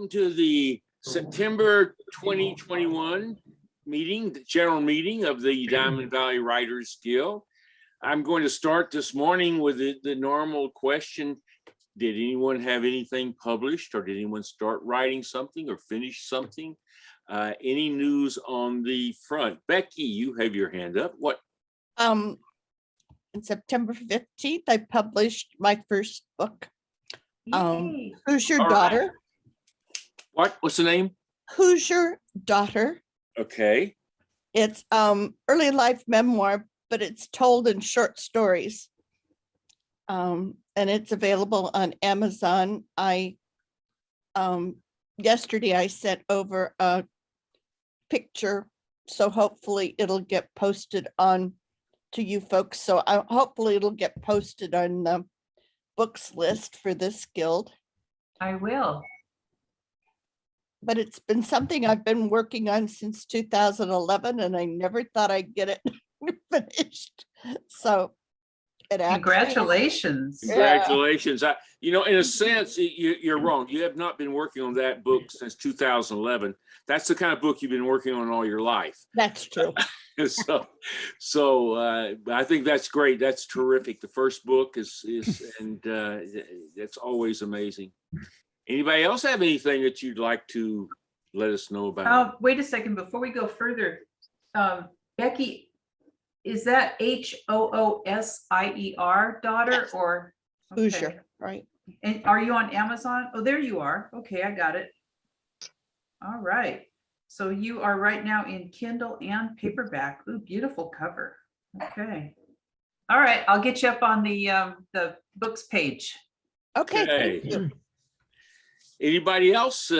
welcome to the September 2021 meeting, the general meeting of the Diamond Valley Writers Guild. I'm going to start this morning with the normal question. Did anyone have anything published, or did anyone start writing something or finish something? Any news on the front? Becky, you have your hand up. What? On September 15th, I published my first book. Who's Your Daughter? What's the name? Who's Your Daughter? Okay. It's early life memoir, but it's told in short stories. And it's available on Amazon. Yesterday I sent over a picture, so hopefully it'll get posted on to you folks. So hopefully it'll get posted on the books list for this guild. I will. But it's been something I've been working on since 2011, and I never thought I'd get it finished. So it actually, Congratulations. Congratulations. In a sense, you're wrong. You have not been working on that book since 2011. That's the kind of book you've been working on all your life. That's true. So I think that's great. That's terrific. The first book is and it's always amazing. Anybody else have anything that you'd like to let us know about? Wait a second, before we go further, Becky, is that Hoosier daughter or? Okay. Hoosier, right? And are you on Amazon? Oh, there you are. Okay, I got it. All right. So you are right now in Kindle and paperback. Ooh, beautiful cover. Okay. All right, I'll get you up on the books page. Okay, thank you. Anybody else?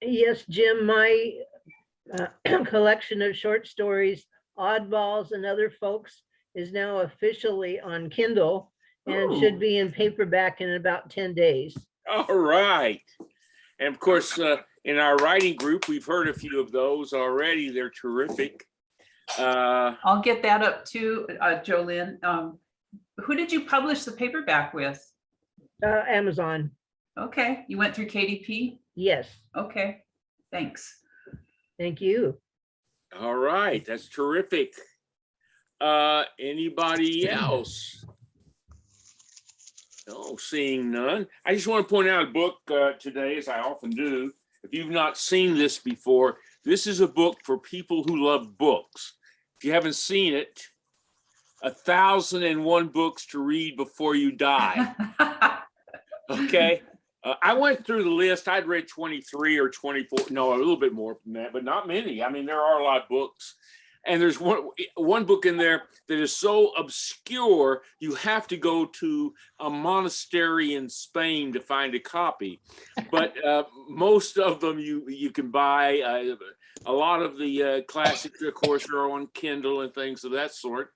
Yes, Jim, my collection of short stories, Oddballs and Other Folks, is now officially on Kindle and should be in paperback in about 10 days. All right. And of course, in our writing group, we've heard a few of those already. They're terrific. I'll get that up too, Jolynn. Who did you publish the paperback with? Amazon. Okay, you went through KDP? Yes. Okay, thanks. Thank you. All right, that's terrific. Anybody else? No, seeing none. I just want to point out a book today, as I often do. If you've not seen this before, this is a book for people who love books. If you haven't seen it, 1,001 books to read before you die. Okay. I went through the list. I'd read 23 or 24, no, a little bit more than that, but not many. I mean, there are a lot of books. And there's one book in there that is so obscure, you have to go to a monastery in Spain to find a copy. But most of them you can buy. A lot of the classics, of course, are on Kindle and things of that sort.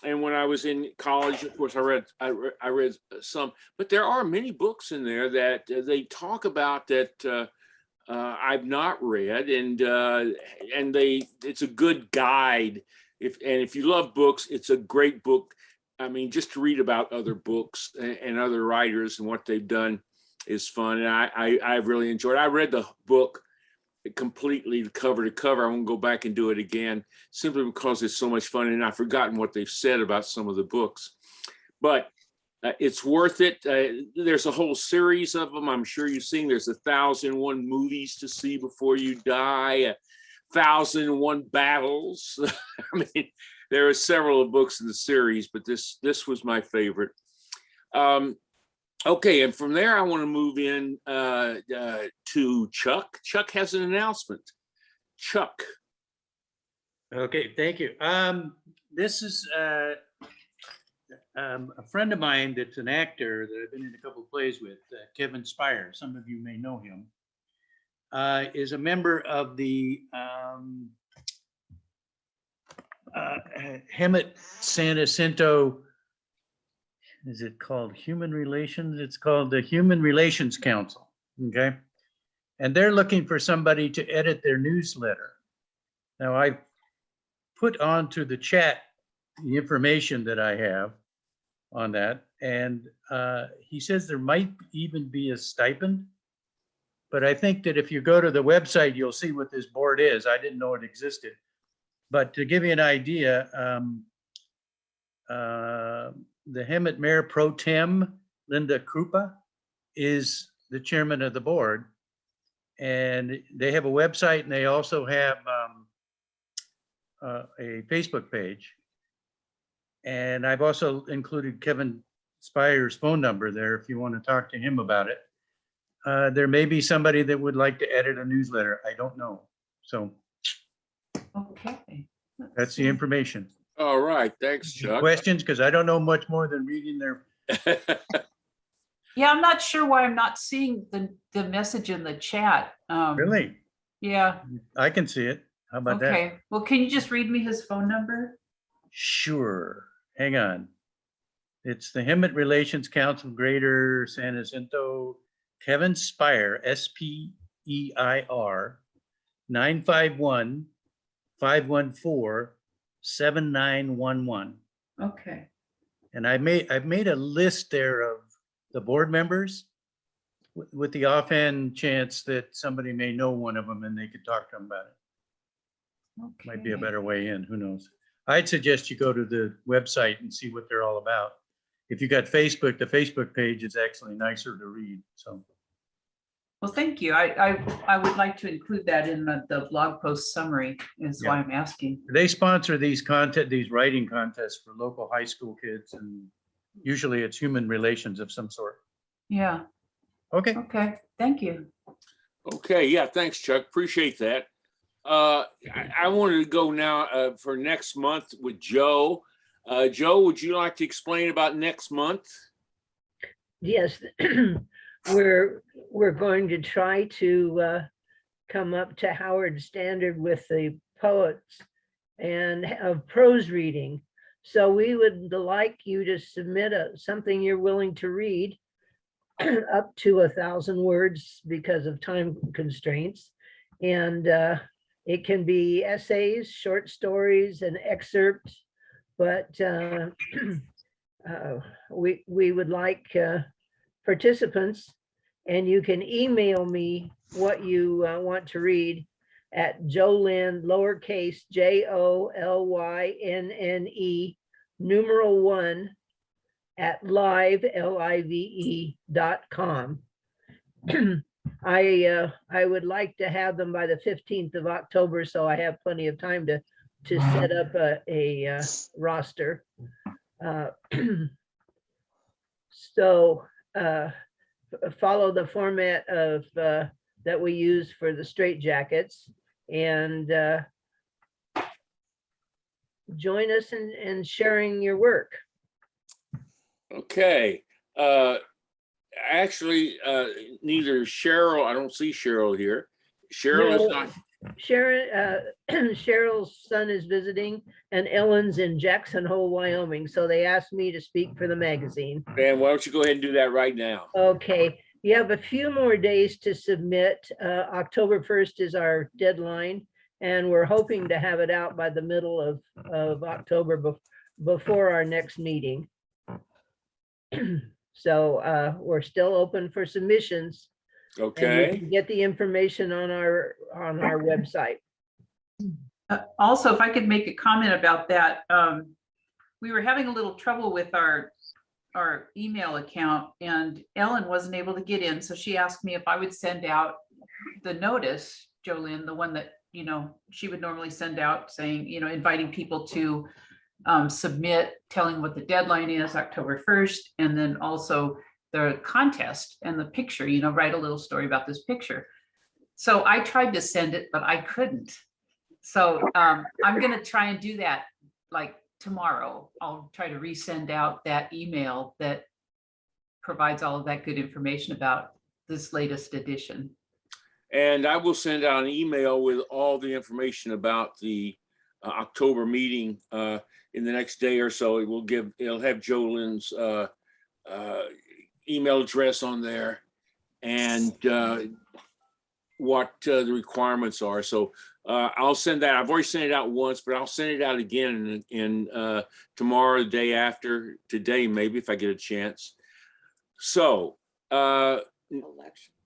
And when I was in college, of course, I read some, but there are many books in there that they talk about that I've not read, and it's a good guide. If you love books, it's a great book. I mean, just to read about other books and other writers and what they've done is fun. And I've really enjoyed it. I read the book completely cover to cover. I won't go back and do it again simply because it's so much fun, and I've forgotten what they've said about some of the books, but it's worth it. There's a whole series of them. I'm sure you've seen. There's 1,001 movies to see before you die, 1,001 battles. I mean, there are several books in the series, but this was my favorite. Okay, and from there, I want to move in to Chuck. Chuck has an announcement. Chuck. Okay, thank you. This is a friend of mine that's an actor that I've been in a couple of plays with, Kevin Spire. Some of you may know him. Is a member of the Hemet San Jacinto. Is it called Human Relations? It's called the Human Relations Council, okay? And they're looking for somebody to edit their newsletter. Now, I put onto the chat the information that I have on that, and he says there might even be a stipend But I think that if you go to the website, you'll see what this board is. I didn't know it existed. But to give you an idea, the Hemet Mayor Pro Tem, Linda Krupa, is the chairman of the board. And they have a website, and they also have a Facebook page. And I've also included Kevin Spire's phone number there if you want to talk to him about it. There may be somebody that would like to edit a newsletter. I don't know. So Okay. Let's that's the see. information. All right, thanks, Chuck. Questions? Because I don't know much more than reading their. Yeah, I'm not sure why I'm not seeing the message in the chat. Really? Yeah, I can see it. How about that? okay. Well, can you just read me his phone number? Sure. Hang on. It's the Hemet Relations Council, Greater San Jacinto, Kevin Spire, SPEIR, 951-514-7911. Okay. And I've made a list there of the board members with the offhand chance that somebody may know one of them and they could talk to them about it. Might be a Okay. better way in, who knows? I'd suggest you go to the website and see what they're all about. If you got Facebook, the Facebook page is actually nicer to read, so. Well, thank you. I would like to include that in the blog post summary is why I'm asking. They sponsor these writing contests for local high school kids, and usually it's human relations of some sort. Yeah, Okay, okay, thank you. Okay, yeah, thanks, Chuck. Appreciate that. I wanted to go now for next month with Joe. Joe, would you like to explain about next month? Yes, we're going to try to come up to Howard standard with the poets and have prose reading. So we would like you to submit something you're willing to read up to 1,000 words because of time constraints. And it can be essays, short stories, and excerpts, but we would like participants, and you can email me what you want to read at Jolynne, lowercase JOLYNNE, numeral 1 at live.com. I would like to have them by the 15th of October, so I have plenty of time to set up a roster. So follow the format of that we use for the straitjackets, and join us in sharing your work. Okay. Actually, neither Cheryl, I don't see Cheryl here. Cheryl is No. not. Sharon, Cheryl's son is visiting, and Ellen's in Jackson Hole, Wyoming. So they asked me to speak for the magazine. Dan, why don't you go ahead and do that right now? Okay, you have a few more days to submit. October 1st is our deadline, and we're hoping to have it out by the middle of October before our next meeting. So we're still open for submissions. And you Okay. can get the information on our website. Also, if I could make a comment about that, we were having a little trouble with our email account, and Ellen wasn't able to get in. So she asked me if I would send out the notice, Jolynne, the one that, she would normally send out saying, inviting people to submit, telling what the deadline is, October 1st, and then also the contest and the picture, write a little story about this picture. So I tried to send it, but I couldn't. So I'm going to try and do that like tomorrow. I'll try to resend out that email that provides all of that good information about this latest edition. And I will send out an email with all the information about the October meeting in the next day or so. It'll have Jolynn's email address on there and what the requirements are. So I'll send that. I've already sent it out once, but I'll send it out again in tomorrow, the day after, today, maybe if I get a chance. So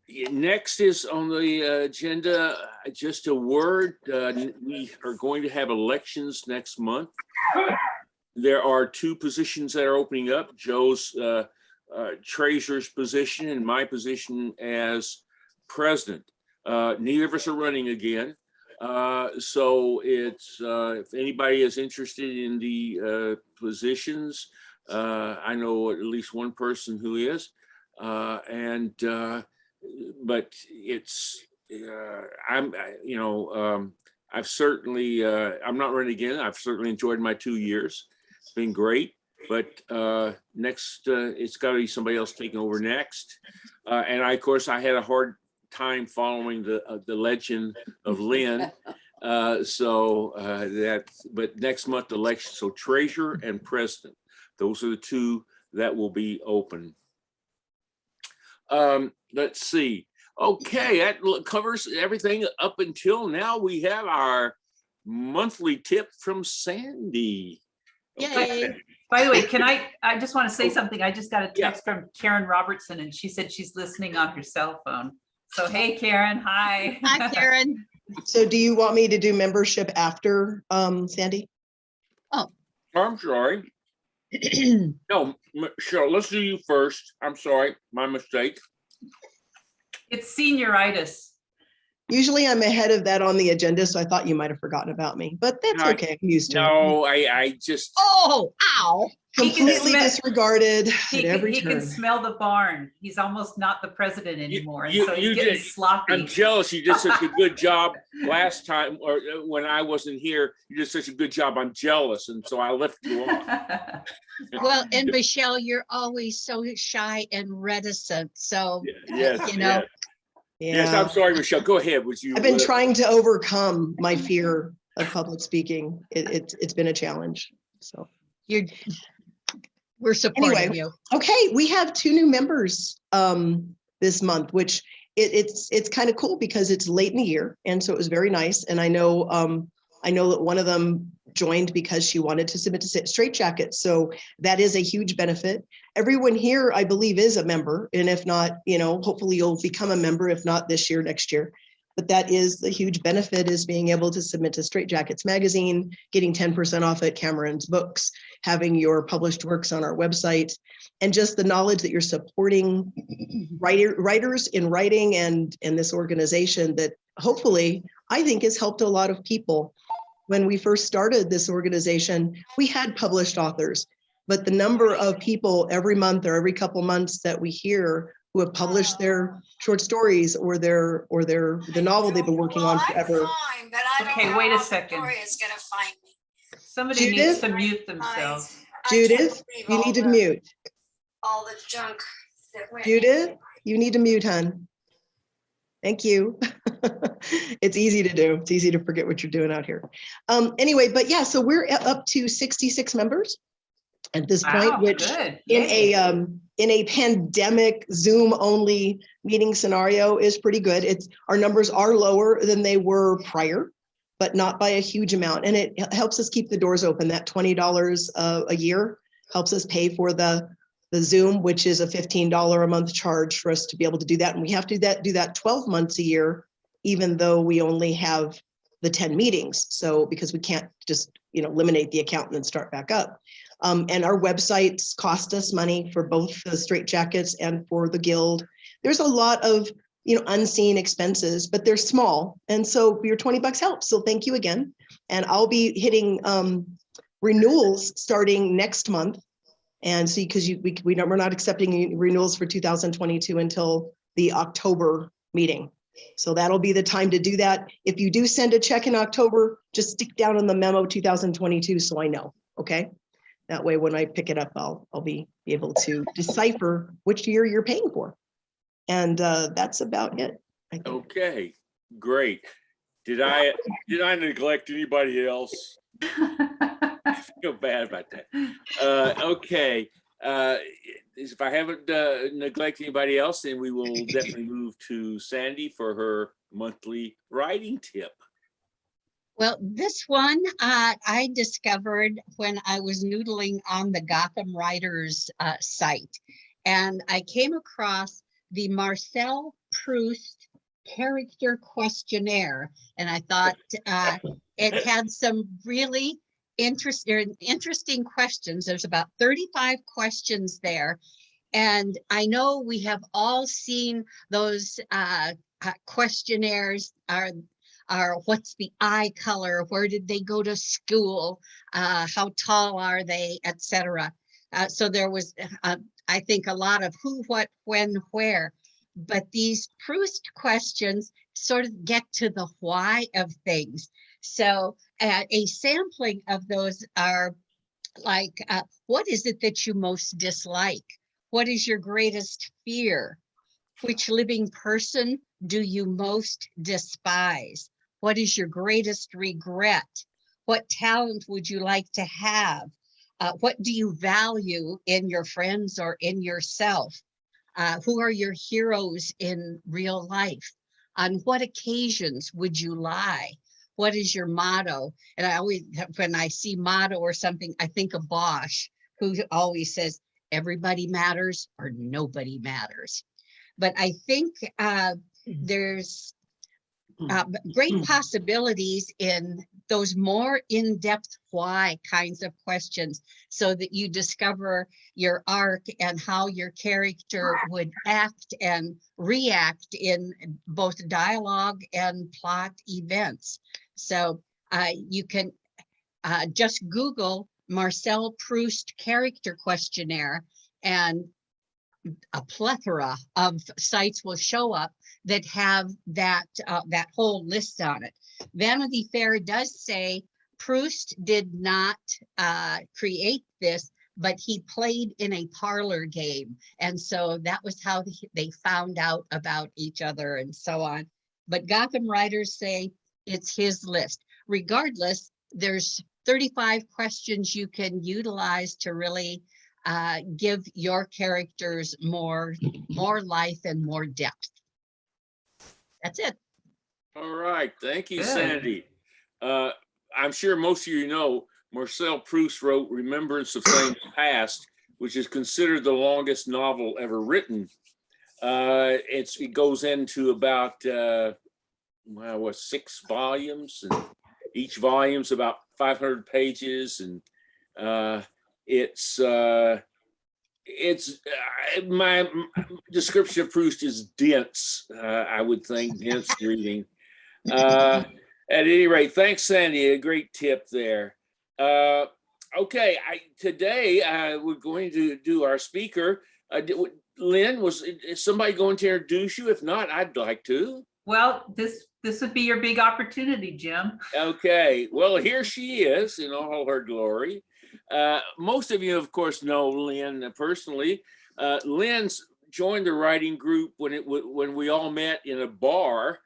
Next is on the agenda, just a word. We are going to have elections next month. There are 2 positions that are opening up, Joe's treasurer's position and my position as president. Neither of us are running again. So it's, if anybody is interested in the positions, I know at least one person who is, but it's, I've certainly, I'm not running again. I've certainly enjoyed my 2 years. It's been great, but next, it's got to be somebody else taking over next. And of course, I had a hard time following the legend of Lynne. But next month, election. So treasurer and president, those are the 2 that will be open. Let's see. Okay, that covers everything up until now. We have our monthly tip from Sandy. Yay. By the way, I just want to say something. I just got a text from Karen Robertson, and she said she's listening on her cell phone. So, hey, Karen, hi. Hi, Karen. So do you want me to do membership after Sandy? I'm sorry. No, Michelle, let's do you first. I'm sorry, my mistake. It's senioritis. Usually I'm ahead of that on the agenda, so I thought you might have forgotten about me, but that's No, okay. I'm used to it. No, I just, Oh, ow. He can Completely smell- disregarded at He every can turn. smell the barn. He's almost not the president anymore. And you- so you he's getting did- sloppy. I'm jealous. You did such a good job last time, or when I wasn't here, you did such a good job. I'm jealous, and so I left you off. Well, and Michelle, you're always so shy and reticent. So, Yes, you know, yes, Yeah, I'm sorry, Michelle. Go ahead. Was you? I've been trying to overcome my fear of public speaking. It's been a challenge, so. we're supporting Anyway. you. Okay, we have 2 new members this month, which it's kind of cool because it's late in the year, and so it was very nice. And I know that one of them joined because she wanted to submit to straitjackets, so that is a huge benefit. Everyone here, I believe, is a member, and if not, hopefully you'll become a member. If not this year, next year. But that is the huge benefit, is being able to submit to Straitjackets magazine, getting 10% off at Cameron's Books, having your published works on our website, and just the knowledge that you're supporting writers in writing and this organization that hopefully I think has helped a lot of people. When we first started this organization, we had published authors, but the number of people every month or every couple months that we hear who have published their short stories or the novel they've been working on forever. Okay, wait a second. Victoria's gonna find me. Somebody Judith? needs to mute themselves. I can't Judith, believe you all need to the- mute. All the junk that went. Judith, you need to mute, hon. Thank you. It's easy to do. It's easy to forget what you're doing out here. Anyway, but yeah, so we're up to 66 members at this point, Wow, which good. in a pandemic Zoom only meeting scenario is pretty good. Our numbers are lower than they were prior, but not by a huge amount. And it helps us keep the doors open. That $20 a year helps us pay for the Zoom, which is a $15 a month charge for us to be able to do that. And we have to do that 12 months a year, even though we only have the 10 meetings. So because we can't just eliminate the account and then start back up. And our websites cost us money for both the straitjackets and for the guild. There's a lot of unseen expenses, but they're small. And so your $20 helps. So thank you again. And I'll be hitting renewals starting next month. And see, because we're not accepting renewals for 2022 until the October meeting. So that'll be the time to do that. If you do send a check in October, just stick down in the memo 2022 so I know, okay? That way, when I pick it up, I'll be able to decipher which year you're paying for. And that's about it, I think. Okay, great. Did I neglect anybody else? I feel bad about that. Okay. If I haven't neglected anybody else, then we will definitely move to Sandy for her monthly writing tip. Well, this one I discovered when I was noodling on the Gotham Writers site, and I came across the Marcel Proust Character Questionnaire. And I thought it had some really interesting questions. There's about 35 questions there. And I know we have all seen those questionnaires are what's the eye color, where did they go to school, how tall are they, etc. So there was, I think, a lot of who, what, when, where. But these Proust questions sort of get to the why of things. So a sampling of those are like, what is it that you most dislike? What is your greatest fear? Which living person do you most despise? What is your greatest regret? What talent would you like to have? What do you value in your friends or in yourself? Who are your heroes in real life? On what occasions would you lie? What is your motto? And I always, when I see motto or something, I think of Bosch, who always says, everybody matters or nobody matters. But I think there's great possibilities in those more in-depth why kinds of questions, so that you discover your arc and how your character would act and react in both dialogue and plot events. So you can just Google Marcel Proust Character Questionnaire, and a plethora of sites will show up that have that that whole list on it. Vanity Fair does say Proust did not create this, but he played in a parlor game, and so that was how they found out about each other and so on. But Gotham writers say it's his list. Regardless, there's 35 questions you can utilize to really give your characters more life and more depth. That's it. All right, thank you, Good. Sandy. I'm sure most of you know Marcel Proust wrote Remembrance of Things Past, which is considered the longest novel ever written. It goes into about 6 volumes, and each volume's about 500 pages, and my description of Proust is dense. I would think dense reading. At any rate, thanks, Sandy. A great tip there. Okay, today we're going to do our speaker. Lynn, is somebody going to introduce you? If not, I'd like to. Well, this would be your big opportunity, Jim. Okay, well, here she is in all her glory. Most of you, of course, know Lynn personally. Lynn's joined the writing group when we all met in a bar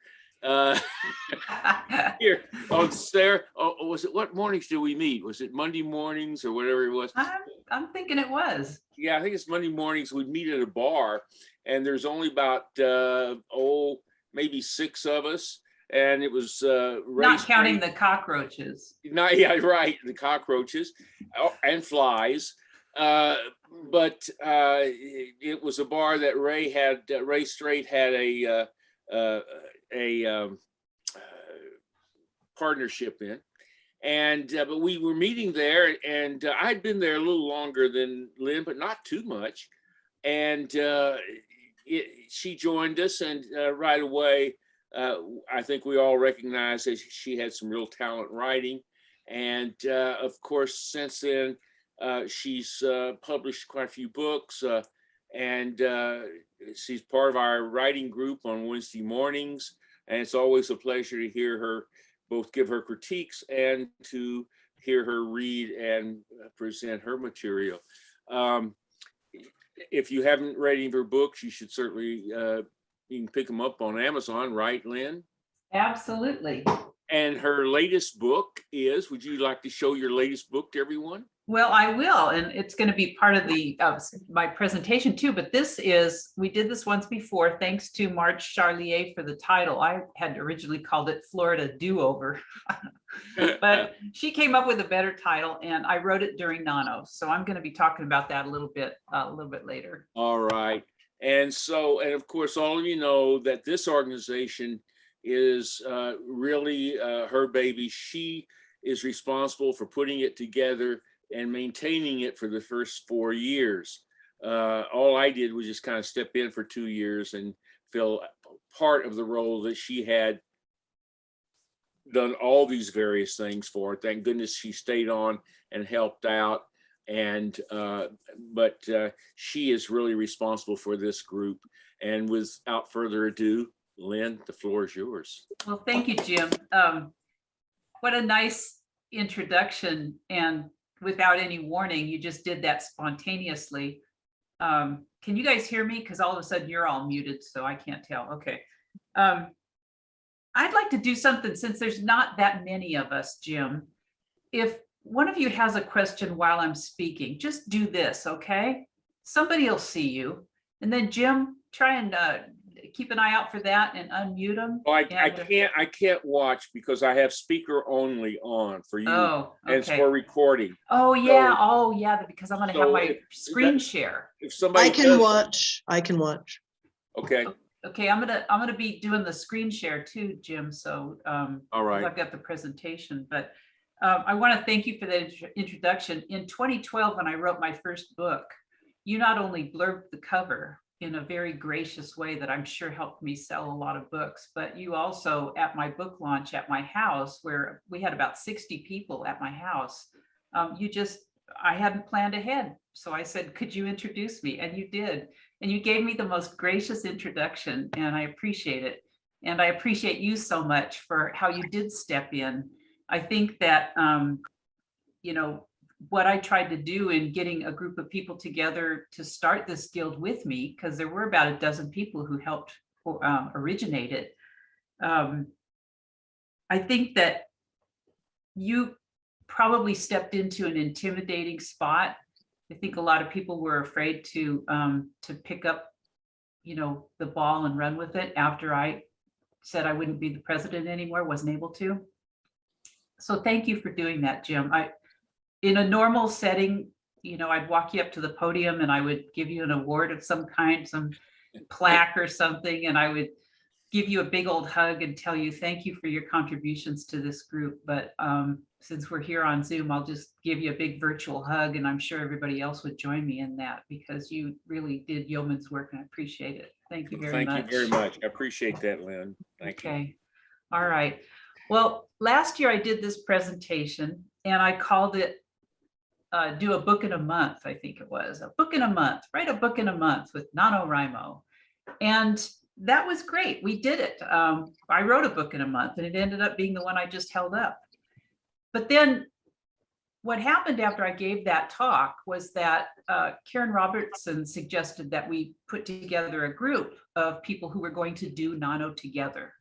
here on Sarah. Was it, what mornings did we meet? Was it Monday mornings or whatever it was? I'm thinking it was. Yeah, I think it's Monday mornings. We'd meet at a bar, and there's only about maybe 6 of us, and it was Not counting the cockroaches. Yeah, right, the cockroaches and flies. But it was a bar that Ray Straight had a partnership in, and but we were meeting there, and I'd been there a little longer than Lynn, but not too much, and she joined us, and right away I think we all recognized that she had some real talent writing, and of course since then she's published quite a few books, and she's part of our writing group on Wednesday mornings, and it's always a pleasure to hear her both give her critiques and to hear her read and present her material. If you haven't read any of her books, you should certainly, you can pick them up on Amazon, right, Lynn? Absolutely. And her latest book is, would you like to show your latest book to everyone? Well, I will, and it's going to be part of my presentation too. But we did this once before. Thanks to Marge Charlier for the title. I had originally called it Florida Do-Over, but she came up with a better title, and I wrote it during Nano. So I'm going to be talking about that a little bit later. All right. And so, and of course, all of you know that this organization is really her baby. She is responsible for putting it together and maintaining it for the first 4 years. All I did was just kind of step in for 2 years and fill part of the role that she had done all these various things for. Thank goodness she stayed on and helped out. And but she is really responsible for this group. And without further ado, Lynn, the floor is yours. Well, thank you, Jim. What a nice introduction. And without any warning, you just did that spontaneously. Can you guys hear me? Because all of a sudden you're all muted, so I can't tell. Okay. I'd like to do something since there's not that many of us, Jim. If one of you has a question while I'm speaking, just do this, okay? Somebody will see you. And then Jim, try and keep an eye out for that and unmute them. Oh, I can't watch because I have speaker only on for you. Oh, and it's okay. for recording. Oh yeah, So- because I'm gonna so have my if screen that- share. If somebody I can does- watch. I can watch. Okay, Okay, I'm gonna be doing the screen share too, Jim. So all right. I've got the presentation, but I want to thank you for the introduction. In 2012, when I wrote my first book, you not only blurbed the cover in a very gracious way that I'm sure helped me sell a lot of books, but you also, at my book launch at my house, where we had about 60 people at my house, I hadn't planned ahead. So I said, could you introduce me? And you did. And you gave me the most gracious introduction, and I appreciate it. And I appreciate you so much for how you did step in. I think that, you know, what I tried to do in getting a group of people together to start this guild with me, because there were about a dozen people who helped originate it. I think that you probably stepped into an intimidating spot. I think a lot of people were afraid to pick up, you know, the ball and run with it after I said I wouldn't be the president anymore, wasn't able to. So thank you for doing that, Jim. In a normal setting, you know, I'd walk you up to the podium and I would give you an award of some kind, some plaque or something, and I would give you a big old hug and tell you thank you for your contributions to this group. But since we're here on Zoom, I'll just give you a big virtual hug, and I'm sure everybody else would join me in that because you really did yeoman's work and I appreciate it. Thank you very much. Thank you very much. I appreciate that, Lynn. Thank you. Okay. All right. Well, last year I did this presentation and I called it do a book in a month. I think it was a book in a month, write a book in a month with Nanowrimo. And that was great. We did it. I wrote a book in a month and it ended up being the one I just held up. But then what happened after I gave that talk was that Karen Robertson suggested that we put together a group of people who were going to do Nano together.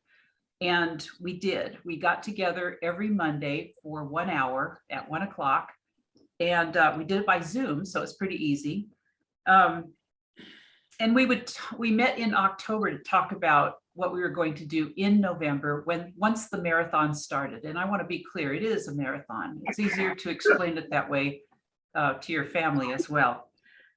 And we did. We got together every Monday for 1 hour at 1 o'clock. And we did it by Zoom, so it's pretty easy. And we met in October to talk about what we were going to do in November once the marathon started. And I want to be clear, it is a marathon. It's easier to explain it that way to your family as well.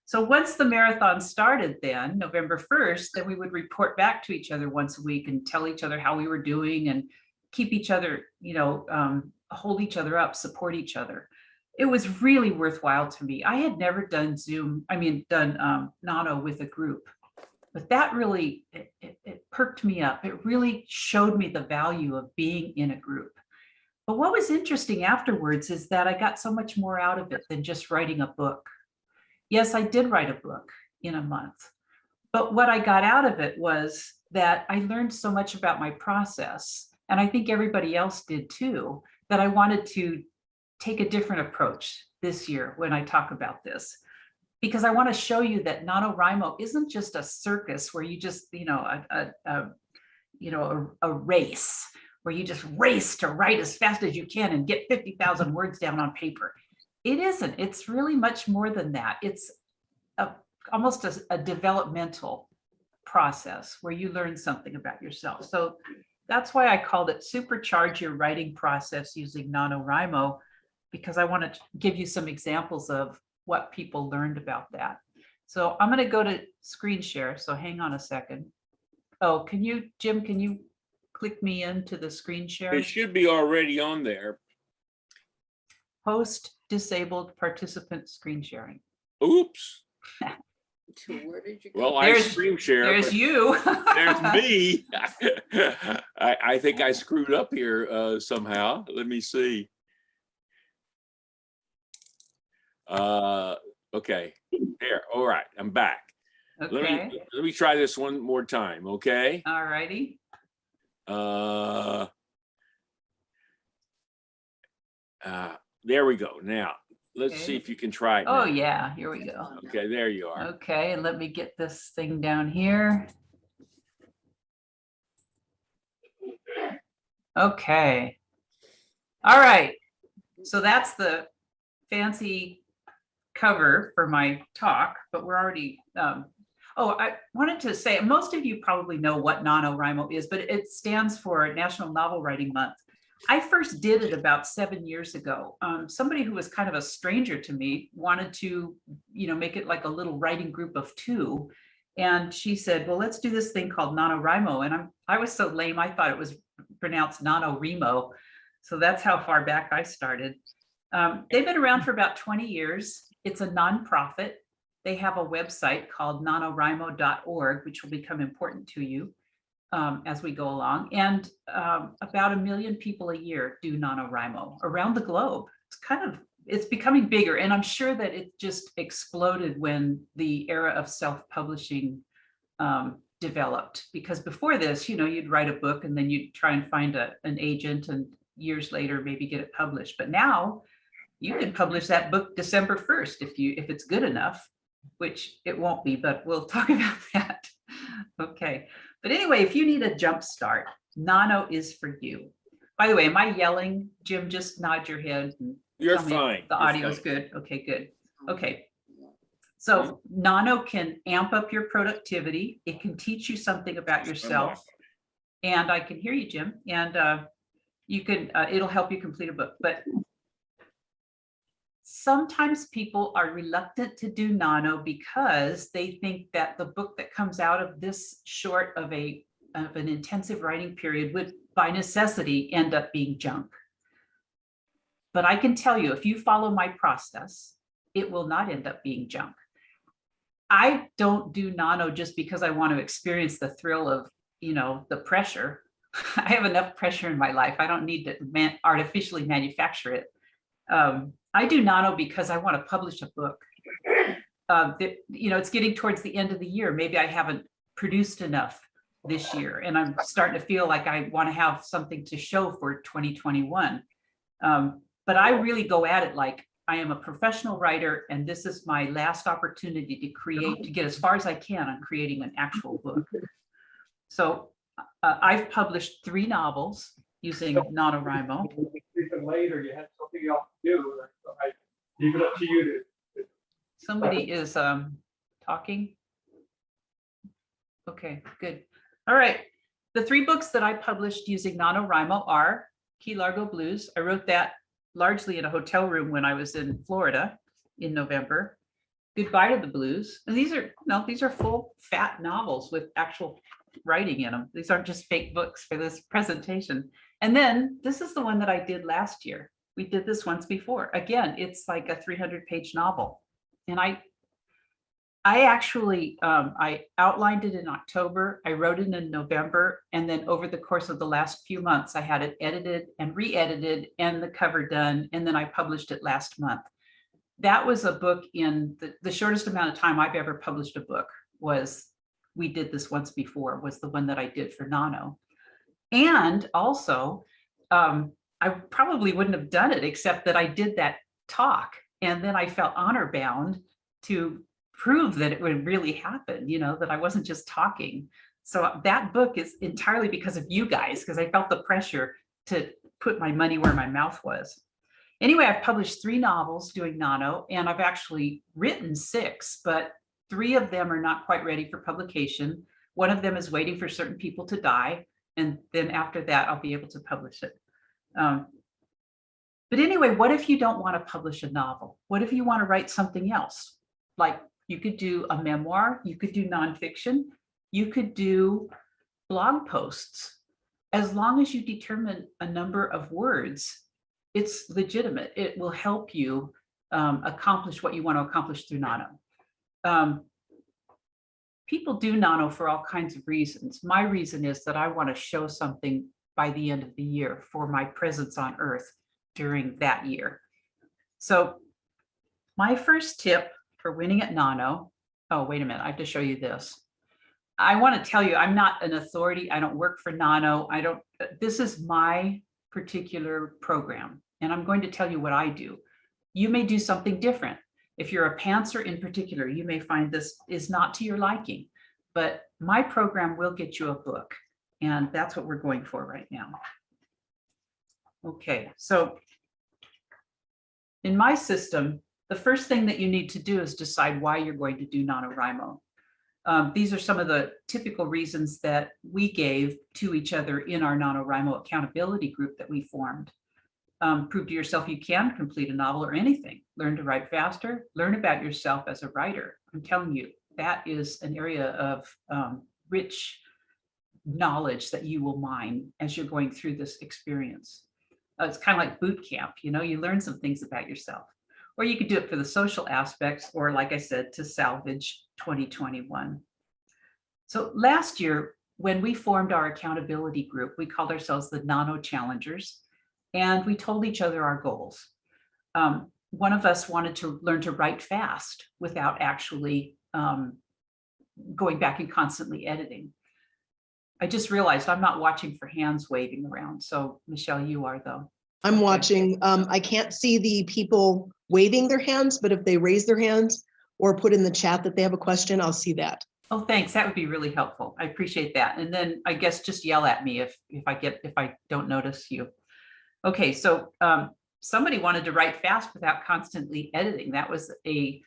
So once the marathon started then, November 1st, then we would report back to each other once a week and tell each other how we were doing and keep each other, you know, hold each other up, support each other. It was really worthwhile to me. I had never done Nano with a group, but that really, it perked me up. It really showed me the value of being in a group. But what was interesting afterwards is that I got so much more out of it than just writing a book. Yes, I did write a book in a month, but what I got out of it was that I learned so much about my process, and I think everybody else did too, that I wanted to take a different approach this year when I talk about this, because I want to show you that Nanowrimo isn't just a circus where you just, you know, a race where you just race to write as fast as you can and get 50,000 words down on paper. It isn't. It's really much more than that. It's almost a developmental process where you learn something about yourself. So that's why I called it Supercharge Your Writing Process using Nanowrimo, because I want to give you some examples of what people learned about that. So I'm going to go to screen share. So hang on a second. Oh, can you, Jim, can you click me into the screen share? It should be already on there. Host disabled participant screen sharing. Oops. Where did you go? Well, I There's- screen share. There's but you. There's me. I think I screwed up here somehow. Let me see. Okay. There. All right. I'm back. Okay. Let me try this one more time. Okay. All righty. There we go. Now let's Okay. see if you can try it. Oh, now. yeah. Here we go. Okay. There you are. Okay. And let me get this thing down here. Okay. All right. So that's the fancy cover for my talk, but we're already, oh, I wanted to say, most of you probably know what NaNoWriMo is, but it stands for National Novel Writing Month. I first did it about 7 years ago. Somebody who was kind of a stranger to me wanted to, make it like a little writing group of 2. And she said, well, let's do this thing called NaNoWriMo. And I was so lame, I thought it was pronounced Nanowrimo. So that's how far back I started. They've been around for about 20 years. It's a nonprofit. They have a website called nanowrimo.org, which will become important to you as we go along. And about 1 million people a year do NaNoWriMo around the globe. It's becoming bigger. And I'm sure that it just exploded when the era of self-publishing developed. Because before this, you'd write a book and then you'd try and find an agent and years later maybe get it published. But now you can publish that book December 1st if it's good enough, which it won't be, but we'll talk about that. Okay. But anyway, if you need a jump start, Nano is for you. By the way, am I yelling? Jim, just nod your head. And You're tell me fine. the You're audio is fine. good. Okay, good. Okay. So Nano can amp up your productivity. It can teach you something about yourself. And I can hear you, Jim. And you can, it'll help you complete a book. But sometimes people are reluctant to do Nano because they think that the book that comes out of this short of an intensive writing period would by necessity end up being junk. But I can tell you, if you follow my process, it will not end up being junk. I don't do Nano just because I want to experience the thrill of, the pressure. I have enough pressure in my life. I don't need to artificially manufacture it. I do Nano because I want to publish a book. It's getting towards the end of the year. Maybe I haven't produced enough this year, and I'm starting to feel like I want to have something to show for 2021. But I really go at it like I am a professional writer, and this is my last opportunity to get as far as I can on creating an actual book. So I've published 3 novels using NaNoWriMo. Later, you had something else to do. So I leave it up to you to. Somebody is talking. Okay, good. All right. The 3 books that I published using NaNoWriMo are Key Largo Blues. I wrote that largely in a hotel room when I was in Florida in November. Goodbye to the Blues. And these are full fat novels with actual writing in them. These aren't just fake books for this presentation. And then this is the one that I did last year. We did this once before. Again, it's like a 300-page novel. And I actually, I outlined it in October. I wrote it in November. And then over the course of the last few months, I had it edited and re-edited and the cover done. And then I published it last month. That was a book in the shortest amount of time I've ever published a book we did this once before, was the one that I did for Nano. And also, I probably wouldn't have done it except that I did that talk. And then I felt honor bound to prove that it would really happen, that I wasn't just talking. So that book is entirely because of you guys, because I felt the pressure to put my money where my mouth was. Anyway, I've published 3 novels doing Nano, and I've actually written 6, but 3 of them are not quite ready for publication. One of them is waiting for certain people to die. And then after that, I'll be able to publish it. But anyway, what if you don't want to publish a novel? What if you want to write something else? Like, You could do a memoir, you could do nonfiction, you could do blog posts. As long as you determine a number of words, it's legitimate. It will help you accomplish what you want to accomplish through Nano. People do Nano for all kinds of reasons. My reason is that I want to show something by the end of the year for my presence on Earth during that year. So my first tip for winning at Nano, oh, wait a minute, I have to show you this. I want to tell you, I'm not an authority. I don't work for Nano. This is my particular program, and I'm going to tell you what I do. You may do something different. If you're a pantser in particular, you may find this is not to your liking, but my program will get you a book, and that's what we're going for right now. Okay, so in my system, the first thing that you need to do is decide why you're going to do NaNoWriMo. These are some of the typical reasons that we gave to each other in our NaNoWriMo accountability group that we formed. Prove to yourself you can complete a novel or anything. Learn to write faster. Learn about yourself as a writer. I'm telling you, that is an area of rich knowledge that you will mine as you're going through this experience. It's kind of like boot camp, you know, you learn some things about yourself. Or you could do it for the social aspects, or like I said, to salvage 2021. So last year, when we formed our accountability group, we called ourselves the Nano Challengers, and we told each other our goals. One of us wanted to learn to write fast without actually going back and constantly editing. I just realized I'm not watching for hands waving around. So Michelle, you are though. I'm Okay. watching. I can't see the people waving their hands, but if they raise their hands or put in the chat that they have a question, I'll see that. Oh, thanks. That would be really helpful. I appreciate that. And then I guess just yell at me if I don't notice you. Okay, so somebody wanted to write fast without constantly editing. That was a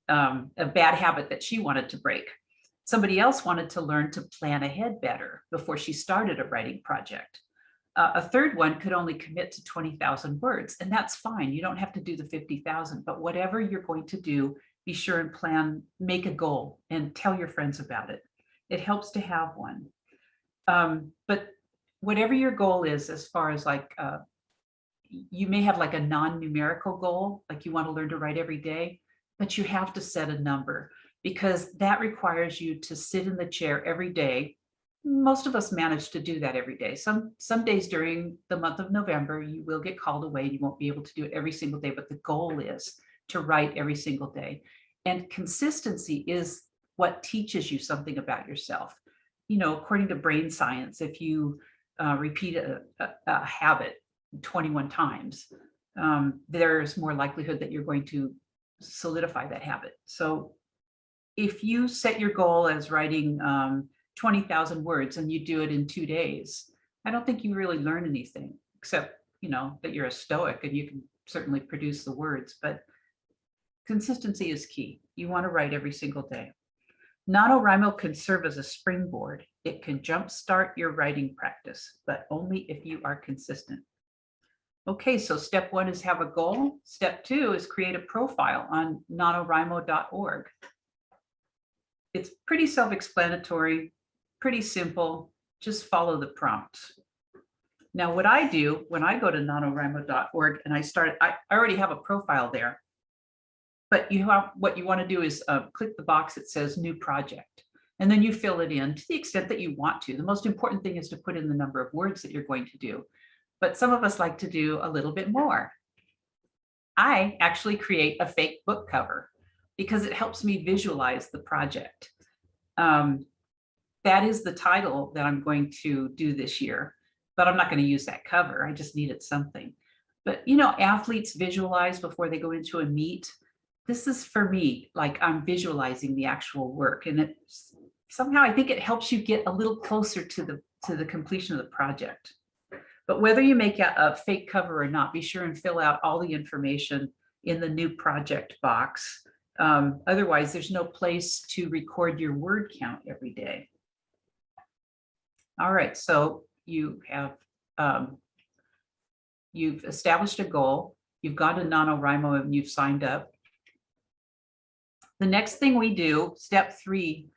bad habit that she wanted to break. Somebody else wanted to learn to plan ahead better before she started a writing project. A third one could only commit to 20,000 words, and that's fine. You don't have to do the 50,000, but whatever you're going to do, be sure and plan, make a goal and tell your friends about it. It helps to have one. But whatever your goal is, as far as like, you may have like a non-numerical goal, like you want to learn to write every day, but you have to set a number because that requires you to sit in the chair every day. Most of us manage to do that every day. Some days during the month of November, you will get called away and you won't be able to do it every single day, but the goal is to write every single day. And consistency is what teaches you something about yourself. You know, according to brain science, if you repeat a habit 21 times, there's more likelihood that you're going to solidify that habit. So if you set your goal as writing 20,000 words and you do it in 2 days, I don't think you really learn anything, except, you know, that you're a stoic and you can certainly produce the words, but consistency is key. You want to write every single day. NaNoWriMo can serve as a springboard. It can jumpstart your writing practice, but only if you are consistent. Okay, so step 1 is have a goal. Step 2 is create a profile on nanowrimo.org. It's pretty self-explanatory, pretty simple. Just follow the prompts. Now, what I do when I go to nanowrimo.org and I already have a profile there, but what you want to do is click the box that says new project, and then you fill it in to the extent that you want to. The most important thing is to put in the number of words that you're going to do, but some of us like to do a little bit more. I actually create a fake book cover because it helps me visualize the project. That is the title that I'm going to do this year, but I'm not going to use that cover. I just needed something. But you know, athletes visualize before they go into a meet. This is for me, like I'm visualizing the actual work, and it's somehow I think it helps you get a little closer to the completion of the project. But whether you make a fake cover or not, be sure and fill out all the information in the new project box. Otherwise, there's no place to record your word count every day. All right, so you have you've established a goal. You've gone to NaNoWriMo and you've signed up. The next thing we do, step 3,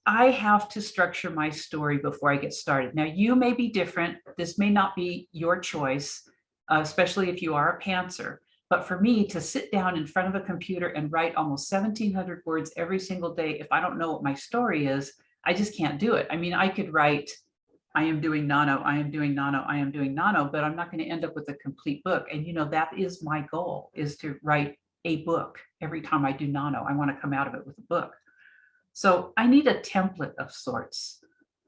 I have to structure my story before I get started. Now, you may be different. This may not be your choice, especially if you are a pantser. But for me to sit down in front of a computer and write almost 1,700 words every single day, if I don't know what my story is, I just can't do it. I mean, I could write, I am doing nano, I am doing nano, I am doing nano, but I'm not going to end up with a complete book. And, you know, that is my goal, is to write a book every time I do nano. I want to come out of it with a book. So I need a template of sorts.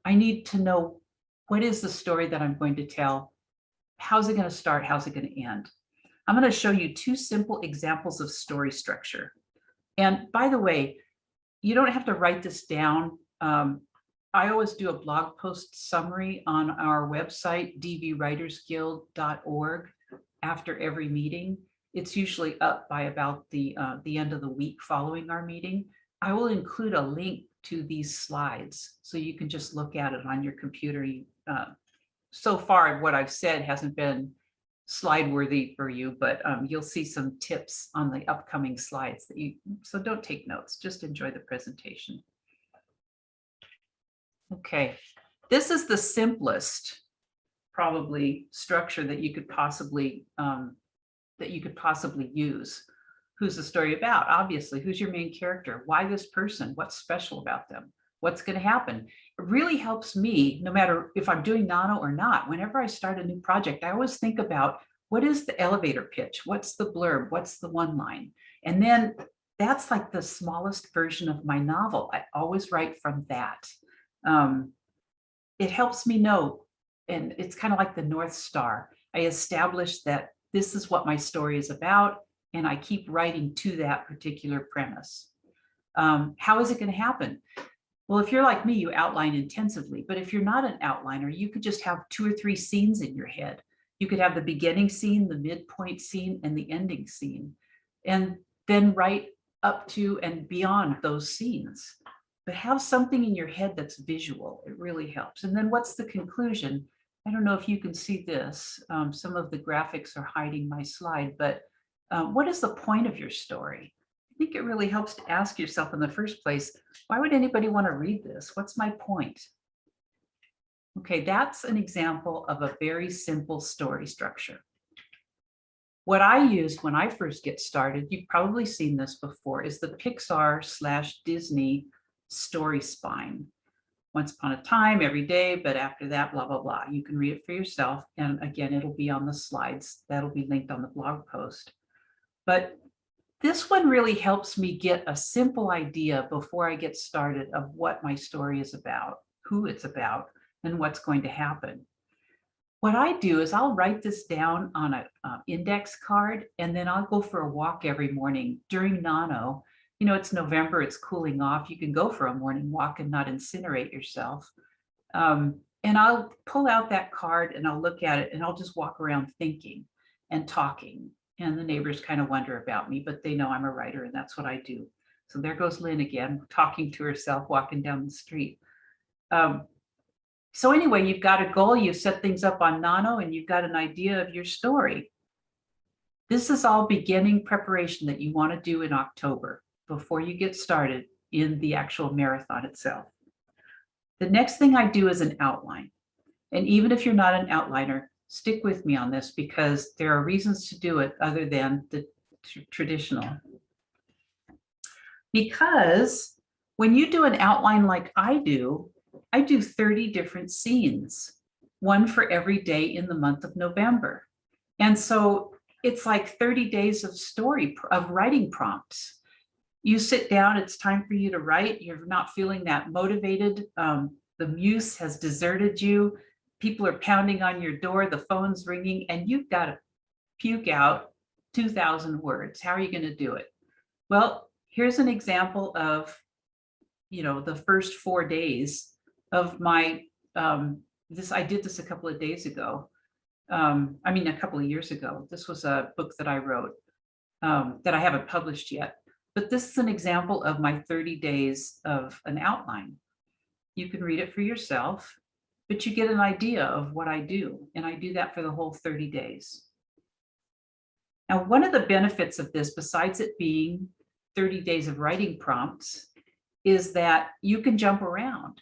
I need to know, what is the story that I'm going to tell? How's it going to start? How's it going to end? I'm going to show you 2 simple examples of story structure. And by the way, you don't have to write this down. I always do a blog post summary on our website, dvwritersguild.org, after every meeting. It's usually up by about the end of the week following our meeting. I will include a link to these slides so you can just look at it on your computer. So far, what I've said hasn't been slide worthy for you, but you'll see some tips on the upcoming slides that so don't take notes, just enjoy the presentation. Okay, this is the simplest probably structure that you could possibly use. Who's the story about? Obviously, who's your main character? Why this person? What's special about them? What's going to happen? It really helps me, no matter if I'm doing nano or not. Whenever I start a new project, I always think about, what is the elevator pitch? What's the blurb? What's the one line? And then that's like the smallest version of my novel. I always write from that. It helps me know, and it's kind of like the North Star. I establish that this is what my story is about, and I keep writing to that particular premise. How is it going to happen? Well, if you're like me, you outline intensively, but if you're not an outliner, you could just have 2 or 3 scenes in your head. You could have the beginning scene, the midpoint scene, and the ending scene, and then write up to and beyond those scenes. But have something in your head that's visual. It really helps. And then what's the conclusion? I don't know if you can see this. Some of the graphics are hiding my slide, but what is the point of your story? I think it really helps to ask yourself in the first place, why would anybody want to read this? What's my point? Okay, that's an example of a very simple story structure. What I use when I first get started, you've probably seen this before, is the Pixar/Disney story spine. Once upon a time, every day, but after that, blah, blah, blah. You can read it for yourself. And again, it'll be on the slides. That'll be linked on the blog post. But this one really helps me get a simple idea before I get started of what my story is about, who it's about, and what's going to happen. What I do is I'll write this down on an index card, and then I'll go for a walk every morning during nano. You know, it's November, it's cooling off. You can go for a morning walk and not incinerate yourself. And I'll pull out that card and I'll look at it and I'll just walk around thinking and talking. And the neighbors kind of wonder about me, but they know I'm a writer and that's what I do. So there goes Lynn again, talking to herself, walking down the street. So anyway, you've got a goal, you've set things up on Nano, and you've got an idea of your story. This is all beginning preparation that you want to do in October before you get started in the actual marathon itself. The next thing I do is an outline. And even if you're not an outliner, stick with me on this because there are reasons to do it other than the traditional. Because when you do an outline like I do 30 different scenes, one for every day in the month of November. And so it's like 30 days of writing prompts. You sit down, it's time for you to write. You're not feeling that motivated. The muse has deserted you. People are pounding on your door, the phone's ringing, and you've got to puke out 2,000 words. How are you going to do it? Well, here's an example of, the first 4 days of my, I did this a couple of days ago. A couple of years ago. This was a book that I wrote that I haven't published yet. But this is an example of my 30 days of an outline. You can read it for yourself, but you get an idea of what I do. And I do that for the whole 30 days. Now, one of the benefits of this, besides it being 30 days of writing prompts is that you can jump around.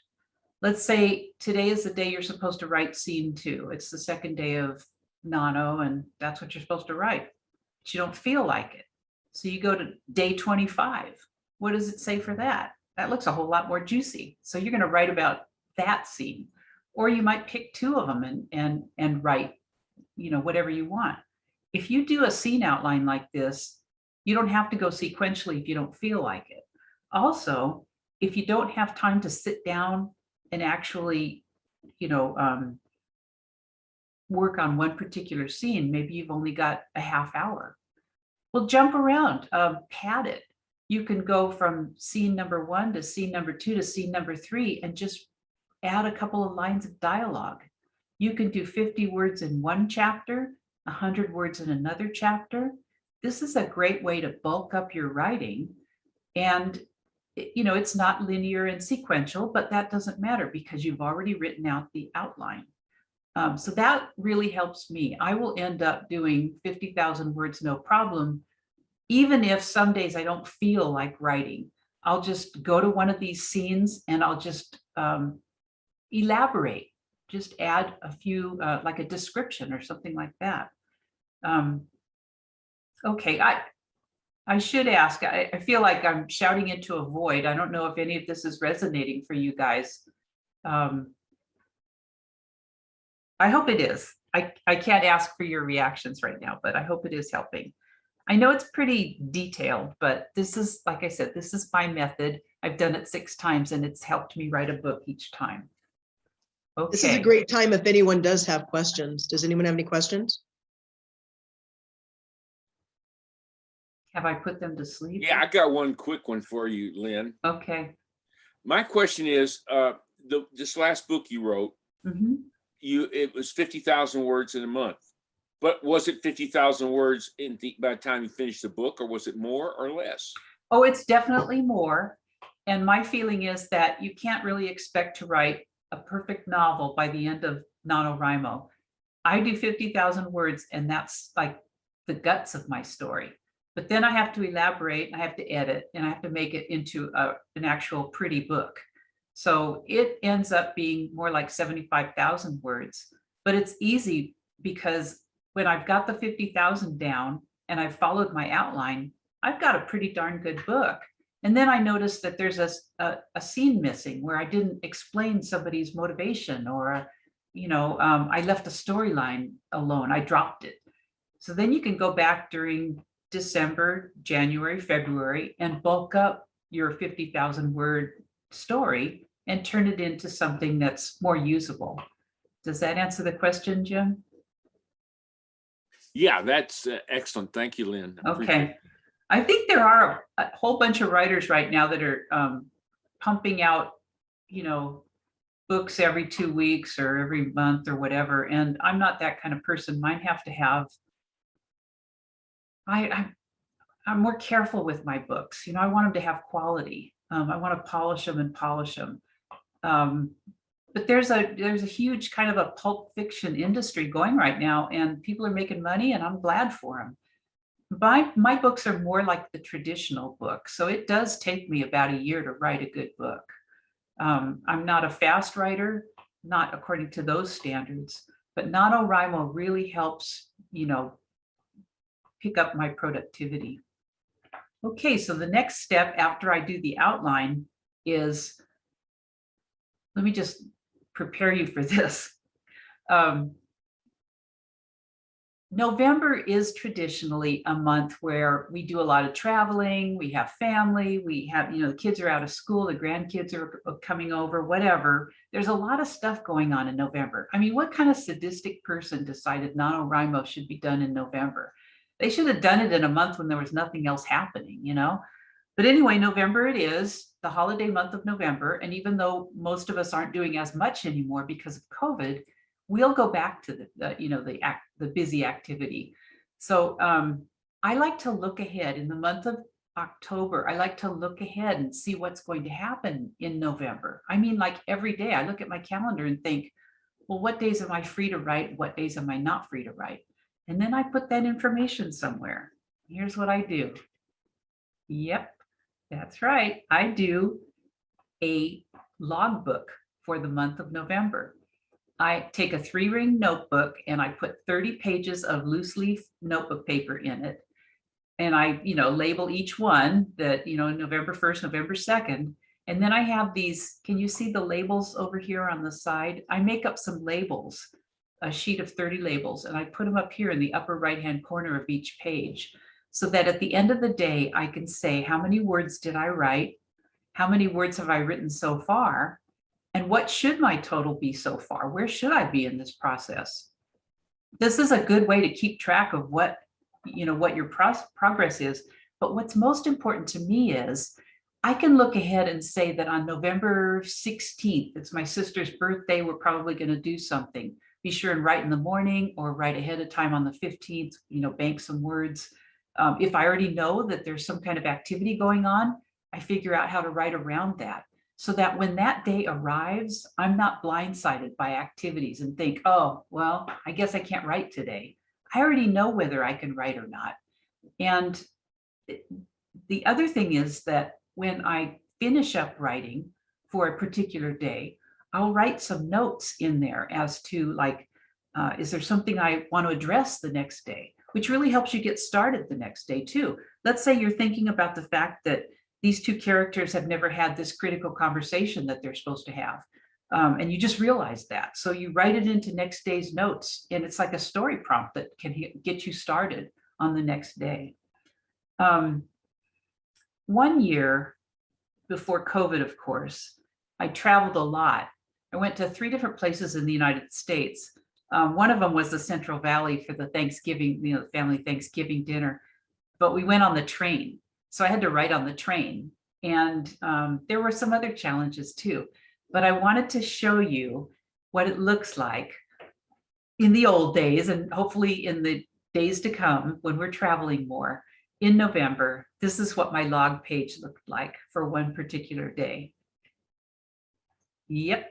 Let's say today is the day you're supposed to write scene 2. It's the second day of Nano, and that's what you're supposed to write. But you don't feel like it. So you go to day 25. What does it say for that? That looks a whole lot more juicy. So you're going to write about that scene. Or you might pick 2 of them and write, you know, whatever you want. If you do a scene outline like this, you don't have to go sequentially if you don't feel like it. Also, if you don't have time to sit down and actually, you know, work on one particular scene, maybe you've only got a half hour. Well, jump around, pad it. You can go from scene number 1 to scene number 2 to scene number 3 and just add a couple of lines of dialogue. You can do 50 words in one chapter, 100 words in another chapter. This is a great way to bulk up your writing. And, you know, it's not linear and sequential, but that doesn't matter because you've already written out the outline. So that really helps me. I will end up doing 50,000 words, no problem. Even if some days I don't feel like writing, I'll just go to one of these scenes and I'll just elaborate, just add a few, like a description or something like that. Okay, I should ask, I feel like I'm shouting into a void. I don't know if any of this is resonating for you guys. I hope it is. I can't ask for your reactions right now, but I hope it is helping. I know it's pretty detailed, but this is, like I said, this is my method. I've done it 6 times and it's helped me write a book each time. Okay. This is a great time if anyone does have questions. Does anyone have any questions? Have I put them to sleep? Yeah, I got one quick one for you, Lynn. Okay. My question is, this last book you wrote, Mm-hmm. it was 50,000 words in a month, but was it 50,000 words by the time you finished the book, or was it more or less? Oh, it's definitely more. And my feeling is that you can't really expect to write a perfect novel by the end of Nanowrimo. I do 50,000 words and that's like the guts of my story. But then I have to elaborate, I have to edit, and I have to make it into an actual pretty book. So it ends up being more like 75,000 words, but it's easy because when I've got the 50,000 down and I've followed my outline, I've got a pretty darn good book. And then I noticed that there's a scene missing where I didn't explain somebody's motivation, or, you know, I left a storyline alone, I dropped it. So then you can go back during December, January, February, and bulk up your 50,000 word story and turn it into something that's more usable. Does that answer the question, Jim? Yeah, that's excellent. Thank you, Lynn. Okay. I think there are a whole bunch of writers right now that are pumping out, you know, books every 2 weeks or every month or whatever. And I'm not that kind of person. Mine have to have, I'm more careful with my books. You know, I want them to have quality. I want to polish them and polish them. But there's a huge kind of a pulp fiction industry going right now, and people are making money, and I'm glad for them. My books are more like the traditional book, so it does take me about a year to write a good book. I'm not a fast writer, not according to those standards, but Nanowrimo really helps, you know, pick up my productivity. Okay, so the next step after I do the outline is, let me just prepare you for this. November is traditionally a month where we do a lot of traveling, we have family, we have, you know, the kids are out of school, the grandkids are coming over, whatever. There's a lot of stuff going on in November. I mean, what kind of sadistic person decided Nanowrimo should be done in November? They should have done it in a month when there was nothing else happening, you know? But anyway, November it is, the holiday month of November. And even though most of us aren't doing as much anymore because of COVID, we'll go back to the busy activity. So I like to look ahead in the month of October. I like to look ahead and see what's going to happen in November. I mean, like every day I look at my calendar and think, well, what days am I free to write? What days am I not free to write? And then I put that information somewhere. Here's what I do. Yep. That's right. I do a logbook for the month of November. I take a 3-ring notebook and I put 30 pages of loose leaf notebook paper in it. And I, label each one that, November 1st, November 2nd. And then I have these, can you see the labels over here on the side? I make up some labels, a sheet of 30 labels, and I put them up here in the upper right-hand corner of each page, so that at the end of the day, I can say, how many words did I write? How many words have I written so far? And what should my total be so far? Where should I be in this process? This is a good way to keep track of what your progress is. But what's most important to me is I can look ahead and say that on November 16th, it's my sister's birthday, we're probably going to do something. Be sure and write in the morning or write ahead of time on the 15th, bank some words. If I already know that there's some kind of activity going on, I figure out how to write around that, so that when that day arrives, I'm not blindsided by activities and think, oh, well, I guess I can't write today. I already know whether I can write or not. And the other thing is that when I finish up writing for a particular day, I'll write some notes in there as to is there something I want to address the next day, which really helps you get started the next day too. Let's say you're thinking about the fact that these two characters have never had this critical conversation that they're supposed to have. And you just realize that. So you write it into next day's notes, and it's like a story prompt that can get you started on the next day. 1 year before COVID, of course, I traveled a lot. I went to 3 different places in the United States. One of them was the Central Valley for the Thanksgiving, the family Thanksgiving dinner, but we went on the train. So I had to write on the train, and there were some other challenges too, but I wanted to show you what it looks like in the old days, and hopefully in the days to come when we're traveling more. In November, this is what my log page looked like for one particular day. Yep,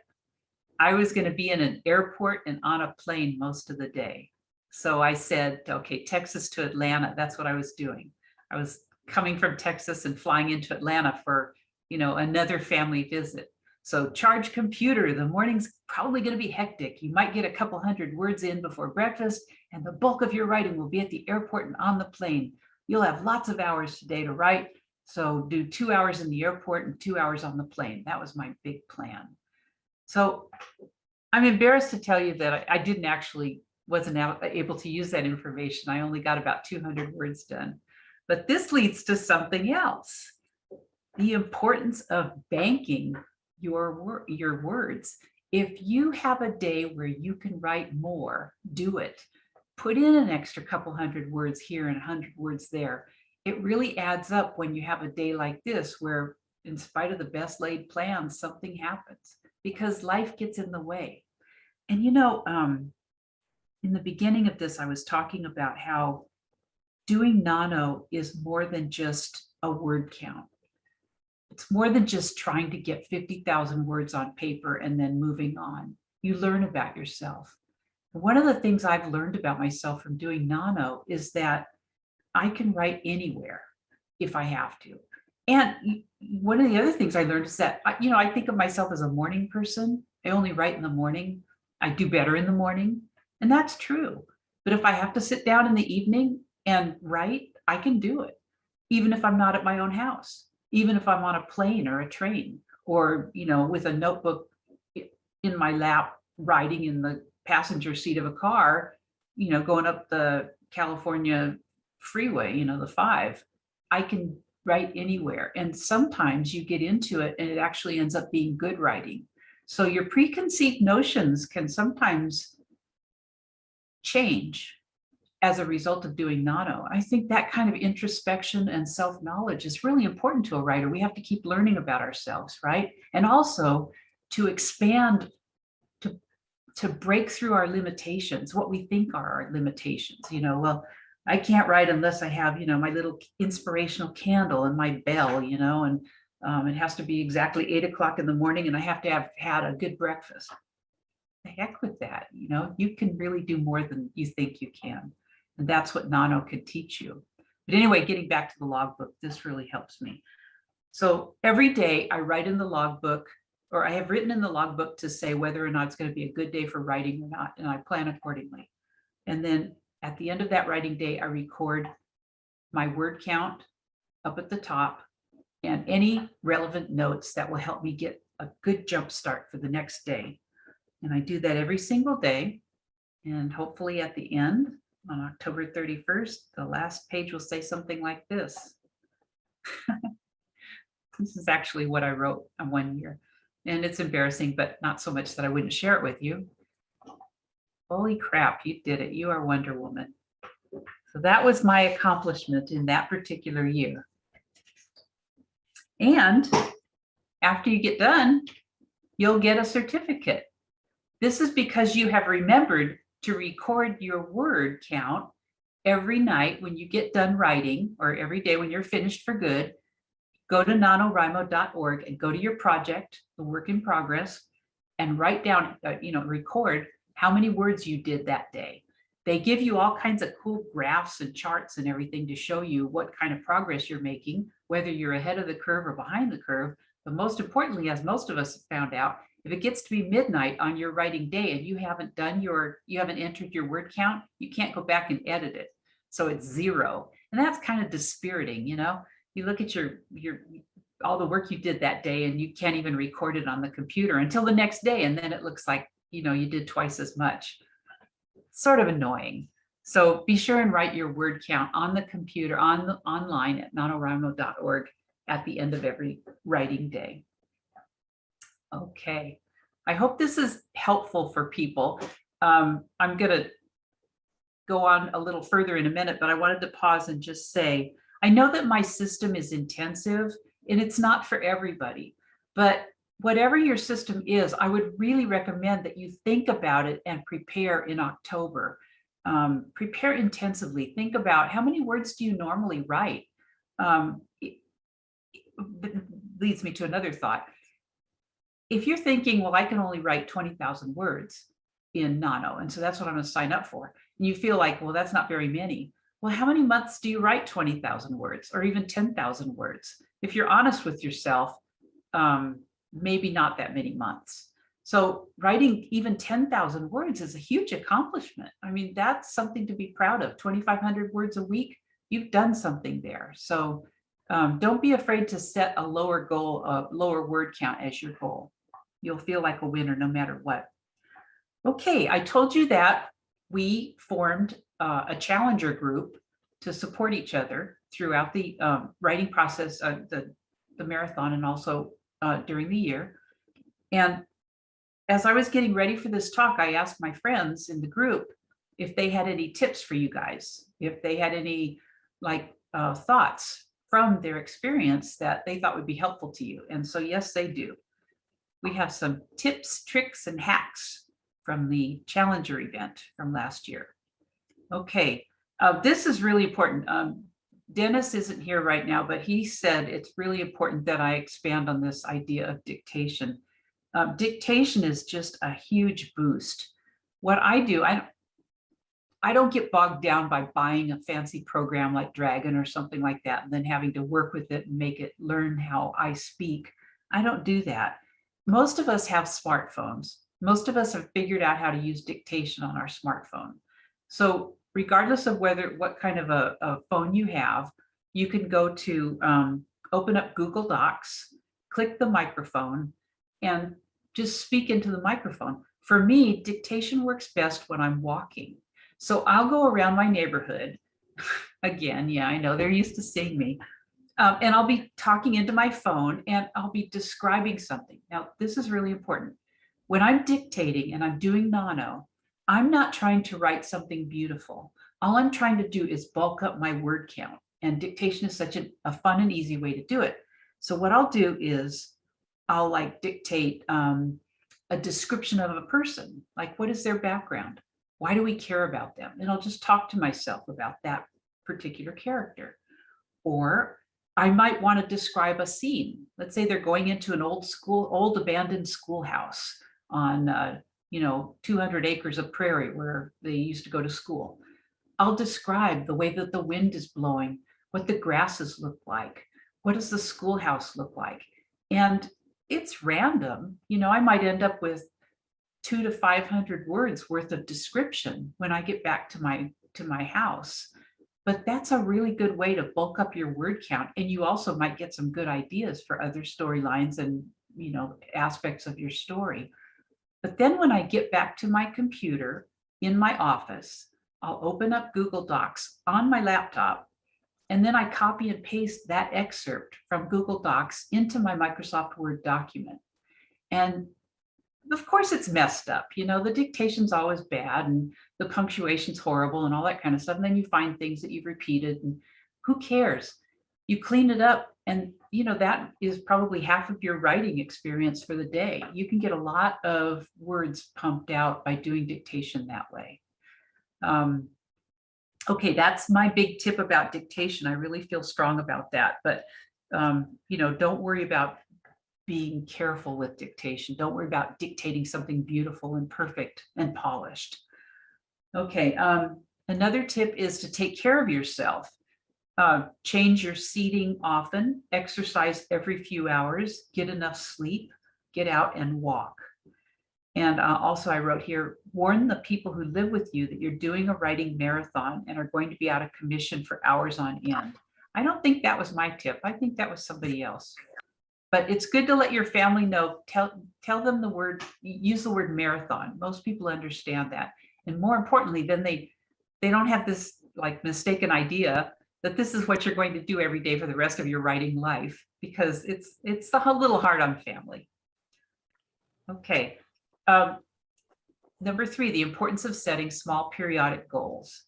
I was going to be in an airport and on a plane most of the day. So I said, okay, Texas to Atlanta, that's what I was doing. I was coming from Texas and flying into Atlanta for, another family visit. So charge computer, the morning's probably going to be hectic. You might get a couple hundred words in before breakfast, and the bulk of your writing will be at the airport and on the plane. You'll have lots of hours today to write. So do 2 hours in the airport and 2 hours on the plane. That was my big plan. So I'm embarrassed to tell you that I wasn't able to use that information. I only got about 200 words done. But this leads to something else. The importance of banking your words. If you have a day where you can write more, do it. Put in an extra couple hundred words here and 100 words there. It really adds up when you have a day like this, where in spite of the best laid plans, something happens because life gets in the way. And in the beginning of this, I was talking about how doing Nano is more than just a word count. It's more than just trying to get 50,000 words on paper and then moving on. You learn about yourself. One of the things I've learned about myself from doing Nano is that I can write anywhere if I have to. And one of the other things I learned is that, I think of myself as a morning person. I only write in the morning. I do better in the morning. And that's true. But if I have to sit down in the evening and write, I can do it, even if I'm not at my own house, even if I'm on a plane or a train, or, with a notebook in my lap, writing in the passenger seat of a car, going up the California freeway, the 5. I can write anywhere. And sometimes you get into it and it actually ends up being good writing. So your preconceived notions can sometimes change as a result of doing Nano. I think that kind of introspection and self-knowledge is really important to a writer. We have to keep learning about ourselves, right? And also to expand, to break through our limitations, what we think are our limitations. Well, I can't write unless I have, my little inspirational candle and my bell, and it has to be exactly 8 o'clock in the morning, and I have to have had a good breakfast. The heck with that. You can really do more than you think you can. And that's what Nano can teach you. But anyway, getting back to the logbook, this really helps me. So every day I write in the logbook, or I have written in the logbook to say whether or not it's going to be a good day for writing or not, and I plan accordingly. And then at the end of that writing day, I record my word count up at the top and any relevant notes that will help me get a good jump start for the next day. And I do that every single day. And hopefully at the end, on October 31st, the last page will say something like this. This is actually what I wrote on one year. And it's embarrassing, but not so much that I wouldn't share it with you. Holy crap, you did it. You are Wonder Woman. So that was my accomplishment in that particular year. And after you get done, you'll get a certificate. This is because you have remembered to record your word count every night when you get done writing, or every day when you're finished for good. Go to nanowrimo.org and go to your project, the work in progress, and write down, record how many words you did that day. They give you all kinds of cool graphs and charts and everything to show you what kind of progress you're making, whether you're ahead of the curve or behind the curve. But most importantly, as most of us have found out, if it gets to be midnight on your writing day and you haven't entered your word count, you can't go back and edit it. So it's 0. And that's kind of dispiriting, you know? You look at your all the work you did that day and you can't even record it on the computer until the next day. And then it looks like, you did twice as much. Sort of annoying. So be sure and write your word count on the computer, online at nanowrimo.org at the end of every writing day. Okay, I hope this is helpful for people. I'm going to go on a little further in a minute, but I wanted to pause and just say, I know that my system is intensive and it's not for everybody, but whatever your system is, I would really recommend that you think about it and prepare in October. Prepare intensively. Think about how many words do you normally write? It leads me to another thought. If you're thinking, well, I can only write 20,000 words in Nano, and so that's what I'm going to sign up for, and you feel like, well, that's not very many. Well, how many months do you write 20,000 words or even 10,000 words? If you're honest with yourself, maybe not that many months. So writing even 10,000 words is a huge accomplishment. I mean, that's something to be proud of. 2,500 words a week, you've done something there. So don't be afraid to set a lower goal, a lower word count as your goal. You'll feel like a winner no matter what. Okay, I told you that we formed a challenger group to support each other throughout the writing process, the marathon, and also during the year. And as I was getting ready for this talk, I asked my friends in the group if they had any tips for you guys, if they had any thoughts from their experience that they thought would be helpful to you. And so, yes, they do. We have some tips, tricks, and hacks from the Challenger event from last year. Okay, this is really important. Dennis isn't here right now, but he said it's really important that I expand on this idea of dictation. Dictation is just a huge boost. What I do, I don't get bogged down by buying a fancy program like Dragon or something like that, and then having to work with it and make it learn how I speak. I don't do that. Most of us have smartphones. Most of us have figured out how to use dictation on our smartphone. So regardless of what kind of a phone you have, you can go to open up Google Docs, click the microphone, and just speak into the microphone. For me, dictation works best when I'm walking. So I'll go around my neighborhood. Again, yeah, I know they're used to seeing me. And I'll be talking into my phone and I'll be describing something. Now, this is really important. When I'm dictating and I'm doing Nano, I'm not trying to write something beautiful. All I'm trying to do is bulk up my word count. And dictation is such a fun and easy way to do it. So what I'll do is I'll dictate a description of a person. Like, what is their background? Why do we care about them? And I'll just talk to myself about that particular character. Or I might want to describe a scene. Let's say they're going into an old abandoned schoolhouse on 200 acres of prairie where they used to go to school. I'll describe the way that the wind is blowing, what the grasses look like, what does the schoolhouse look like? And it's random. You know, I might end up with 200 to 500 words worth of description when I get back to my house. But that's a really good way to bulk up your word count. And you also might get some good ideas for other storylines and, you know, aspects of your story. But then when I get back to my computer in my office, I'll open up Google Docs on my laptop, and then I copy and paste that excerpt from Google Docs into my Microsoft Word document. And of course it's messed up. You know, the dictation's always bad and the punctuation's horrible and all that kind of stuff. And then you find things that you've repeated, and who cares? You clean it up, and you know, that is probably half of your writing experience for the day. You can get a lot of words pumped out by doing dictation that way. Okay, that's my big tip about dictation. I really feel strong about that. But you know, don't worry about being careful with dictation. Don't worry about dictating something beautiful and perfect and polished. Okay, another tip is to take care of yourself. Change your seating often, exercise every few hours, get enough sleep, get out and walk. And also I wrote here, warn the people who live with you that you're doing a writing marathon and are going to be out of commission for hours on end. I don't think that was my tip. I think that was somebody else. But it's good to let your family know, tell them the word, use the word marathon. Most people understand that. And more importantly, then they don't have this like mistaken idea that this is what you're going to do every day for the rest of your writing life, because it's a little hard on family. Okay. Number 3, the importance of setting small periodic goals.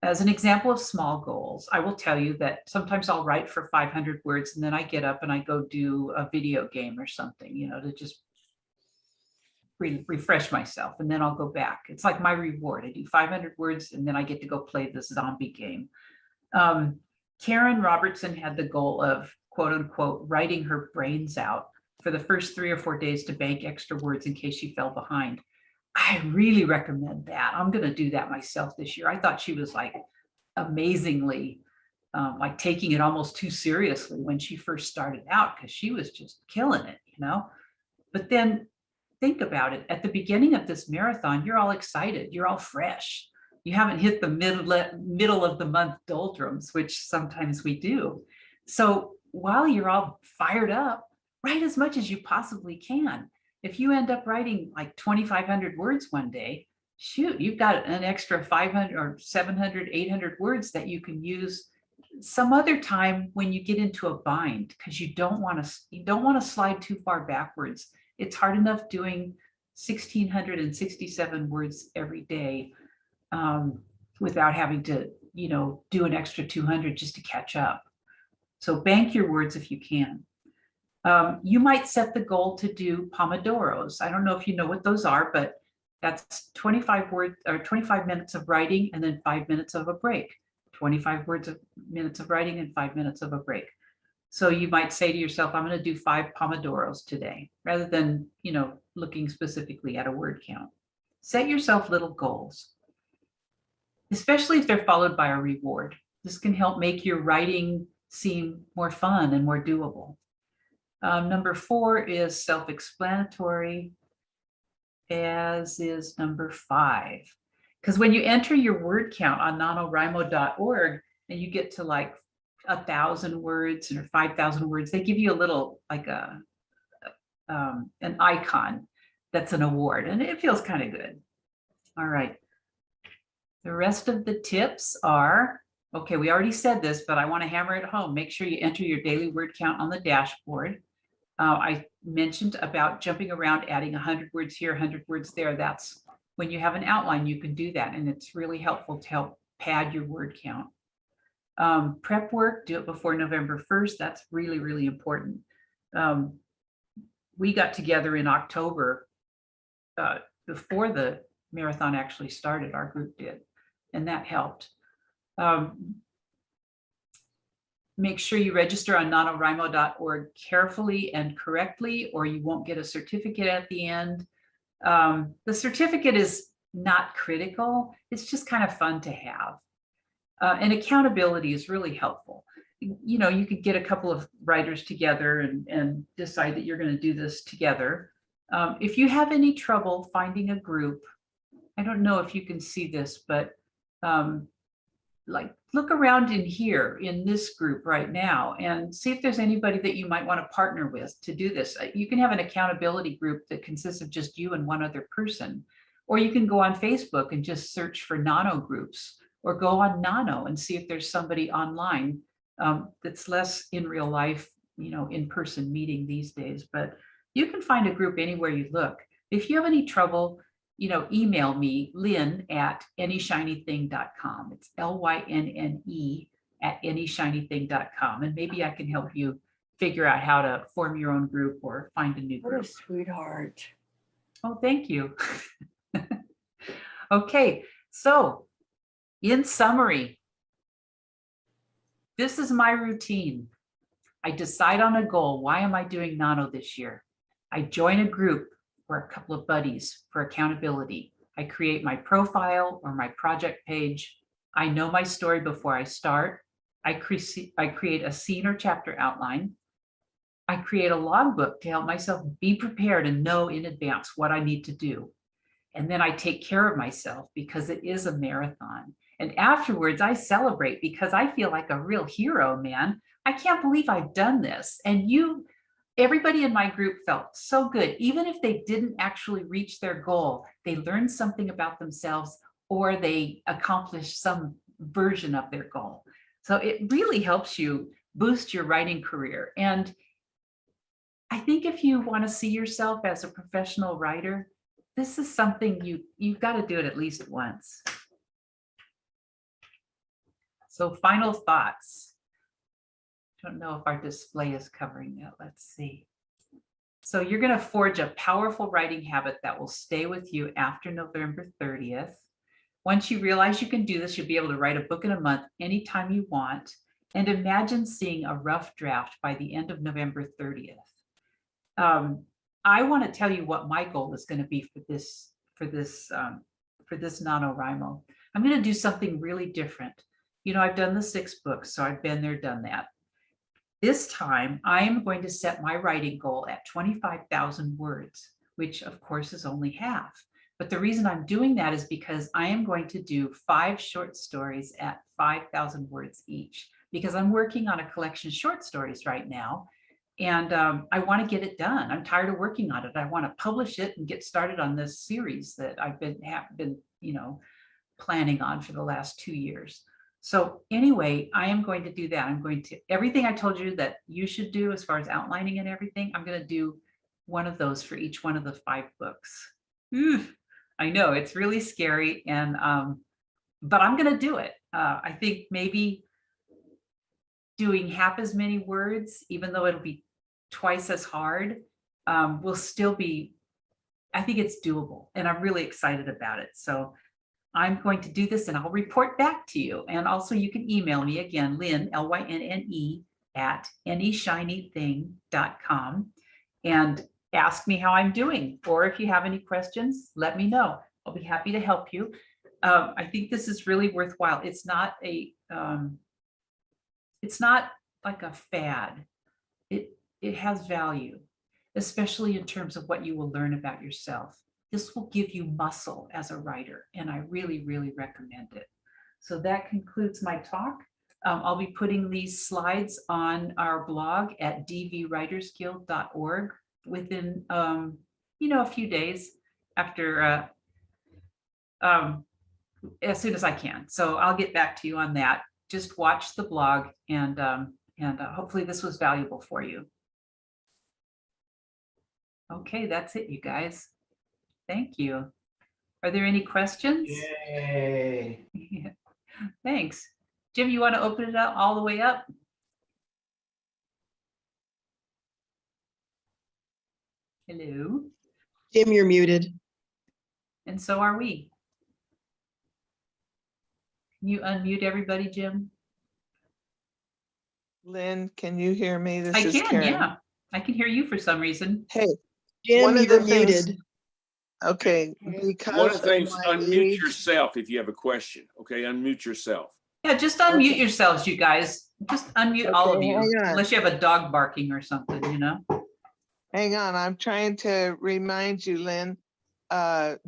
As an example of small goals, I will tell you that sometimes I'll write for 500 words and then I get up and I go do a video game or something, you know, to just refresh myself, and then I'll go back. It's like my reward. I do 500 words and then I get to go play this zombie game. Karen Robertson had the goal of, quote unquote, writing her brains out for the first 3 or 4 days to bank extra words in case she fell behind. I really recommend that. I'm going to do that myself this year. I thought she was like amazingly like taking it almost too seriously when she first started out, because she was just killing it, you know. But then think about it. At the beginning of this marathon, you're all excited. You're all fresh. You haven't hit the middle of the month doldrums, which sometimes we do. So while you're all fired up, write as much as you possibly can. If you end up writing like 2,500 words one day, shoot, you've got an extra 500 or 700, 800 words that you can use some other time when you get into a bind, because you don't want to slide too far backwards. It's hard enough doing 1,667 words every day without having to, you know, do an extra 200 just to catch up. So bank your words if you can. You might set the goal to do pomodoros. I don't know if you know what those are, but that's 25 minutes of writing and then 5 minutes of a break. 25 minutes of writing and 5 minutes of a break. So you might say to yourself, I'm going to do 5 pomodoros today, rather than, you know, looking specifically at a word count. Set yourself little goals, especially if they're followed by a reward. This can help make your writing seem more fun and more doable. Number 4 is self-explanatory, as is number 5. Because when you enter your word count on nanowrimo.org and you get to like 1,000 words or 5,000 words, they give you a little like an icon that's an award, and it feels kind of good. All right. The rest of the tips are, okay, we already said this, but I want to hammer it home. Make sure you enter your daily word count on the dashboard. I mentioned about jumping around, adding 100 words here, 100 words there. That's when you have an outline, you can do that. And it's really helpful to help pad your word count. Prep work, do it before November 1st. That's really, really important. We got together in October before the marathon actually started, our group did, and that helped. Make sure you register on nanowrimo.org carefully and correctly, or you won't get a certificate at the end. The certificate is not critical. It's just kind of fun to have. And accountability is really helpful. you know, you could get a couple of writers together and decide that you're going to do this together. If you have any trouble finding a group, I don't know if you can see this, but like look around in here in this group right now and see if there's anybody that you might want to partner with to do this. You can have an accountability group that consists of just you and one other person, or you can go on Facebook and just search for Nano groups, or go on Nano and see if there's somebody online that's less in real life, you know, in-person meeting these days. But you can find a group anywhere you look. If you have any trouble, you know, email me, lynne@anyshinything.com. It's LYNNE @anyshinything.com. And maybe I can help you figure out how to form your own group or find a new What a group. sweetheart. Oh, thank you. Okay, so in summary, this is my routine. I decide on a goal. Why am I doing Nano this year? I join a group or a couple of buddies for accountability. I create my profile or my project page. I know my story before I start. I create a scene or chapter outline. I create a logbook to help myself be prepared and know in advance what I need to do. And then I take care of myself because it is a marathon. And afterwards, I celebrate because I feel like a real hero, man. I can't believe I've done this. And everybody in my group felt so good. Even if they didn't actually reach their goal, they learned something about themselves or they accomplished some version of their goal. So it really helps you boost your writing career. And I think if you want to see yourself as a professional writer, this is something you've got to do it at least once. So final thoughts. I don't know if our display is covering that. Let's see. So you're going to forge a powerful writing habit that will stay with you after November 30th. Once you realize you can do this, you'll be able to write a book in a month anytime you want. And imagine seeing a rough draft by the end of November 30th. I want to tell you what my goal is going to be for this Nanowrimo. I'm going to do something really different. You know, I've done the 6 books, so I've been there, done that. This time, I am going to set my writing goal at 25,000 words, which of course is only half. But the reason I'm doing that is because I am going to do 5 short stories at 5,000 words each, because I'm working on a collection of short stories right now. And I want to get it done. I'm tired of working on it. I want to publish it and get started on this series that I've been you know, planning on for the last 2 years. So anyway, I am going to do that. I'm going to, everything I told you that you should do as far as outlining and everything, I'm going to do one of those for each one of the 5 books. Oof, I know it's really scary, and but I'm going to do it. I think maybe doing half as many words, even though it'll be twice as hard, will still be, I think it's doable, and I'm really excited about it. So I'm going to do this and I'll report back to you. And also you can email me again, Lynne, LYNNE @anyshinything.com, and ask me how I'm doing. Or if you have any questions, let me know. I'll be happy to help you. I think this is really worthwhile. It's not like a fad. It has value, especially in terms of what you will learn about yourself. This will give you muscle as a writer, and I really, really recommend it. So that concludes my talk. I'll be putting these slides on our blog at dvwritersguild.org within, you know, a few days after, as soon as I can. So I'll get back to you on that. Just watch the blog, and hopefully this was valuable for you. Okay, that's it, you guys. Thank you. Are there any questions? Yay. Yeah. Thanks. Jim, you want to open it up all the way up? Hello. Jim, you're muted. And so are we. Can you unmute everybody, Jim? Lynn, can you hear me? This I is can, Karen. yeah. I can hear you for some reason. Hey, Jim, one of you're the things- muted. okay, One because of the things, my unmute age, yourself if you have a question. Okay, unmute yourself. Yeah, just unmute Okay. yourselves, you guys. Just unmute all of Okay, you, hang on. unless you have a dog barking or something, you know? Hang on, I'm trying to remind you, Lynn,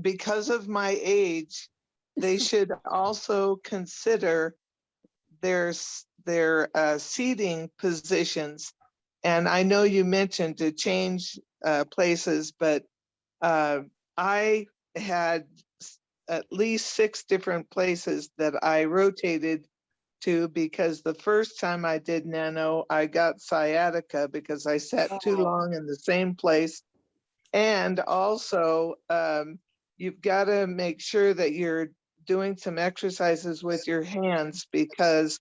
because of my age, they should also consider their seating positions. And I know you mentioned to change places, but I had at least 6 different places that I rotated to, because the first time I did Nano, I got sciatica because I sat too long in the same place. And also, you've got to make sure that you're doing some exercises with your hands, because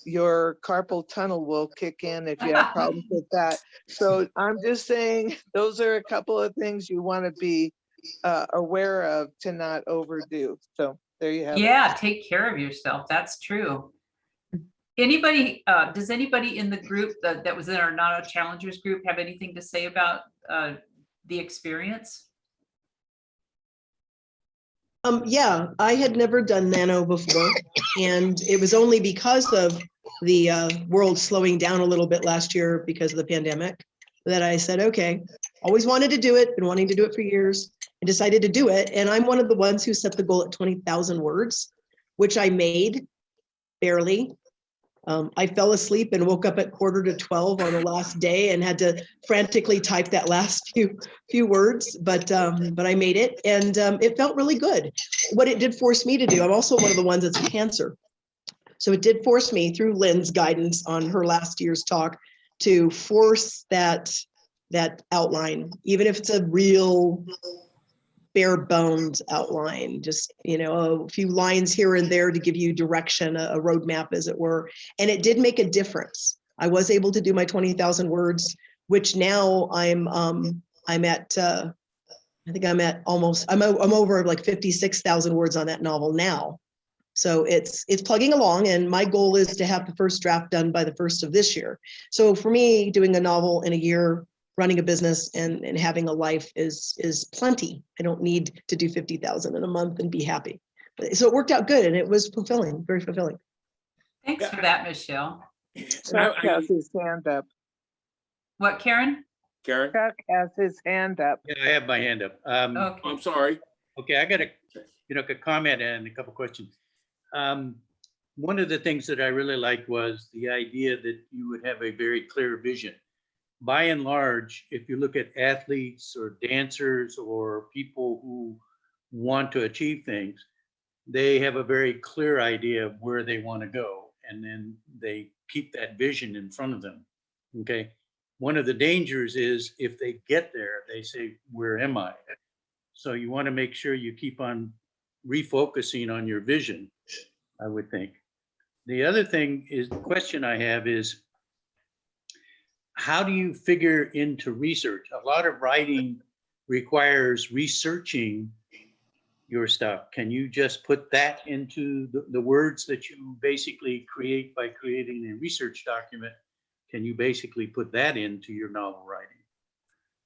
your carpal tunnel will kick in if you have problems with that. So I'm just saying, those are a couple of things you want to be aware of to not overdo. So there you have it. Yeah, take care of yourself. That's true. Anybody, does anybody in the group that was in our Nano Challengers group have anything to say about the experience? Yeah, I had never done Nano before, and it was only because of the world slowing down a little bit last year because of the pandemic that I said, okay, always wanted to do it, been wanting to do it for years. I decided to do it, and I'm one of the ones who set the goal at 20,000 words, which I made barely. I fell asleep and woke up at 11:45 on the last day and had to frantically type that last few words, but I made it, and it felt really good. What it did force me to do, I'm also one of the ones that's a pantser. So it did force me, through Lynn's guidance on her last year's talk, to force that outline, even if it's a real bare bones outline, just, you know, a few lines here and there to give you direction, a roadmap, as it were. And it did make a difference. I was able to do my 20,000 words, which now I'm at, I think I'm at almost, I'm over like 56,000 words on that novel now. So it's plugging along, and my goal is to have the first draft done by the 1st of this year. So for me, doing a novel in a year, running a business and having a life is plenty. I don't need to do 50,000 in a month and be happy. So it worked out good, and it was fulfilling, very fulfilling. Thanks for that, Michelle. Chuck has his hand up. What, Karen? Karen? Chuck has his hand up. Yeah, I have my hand up. Okay. I'm sorry. Okay, I got a comment and a couple questions. One of the things that I really liked was the idea that you would have a very clear vision. By and large, if you look at athletes or dancers or people who want to achieve things, they have a very clear idea of where they want to go, and then they keep that vision in front of them. Okay. One of the dangers is if they get there, they say, where am I? So you want to make sure you keep on refocusing on your vision, I would think. The other thing is, the question I have is, how do you figure into research? A lot of writing requires researching your stuff. Can you just put that into the words that you basically create by creating a research document? Can you basically put that into your novel writing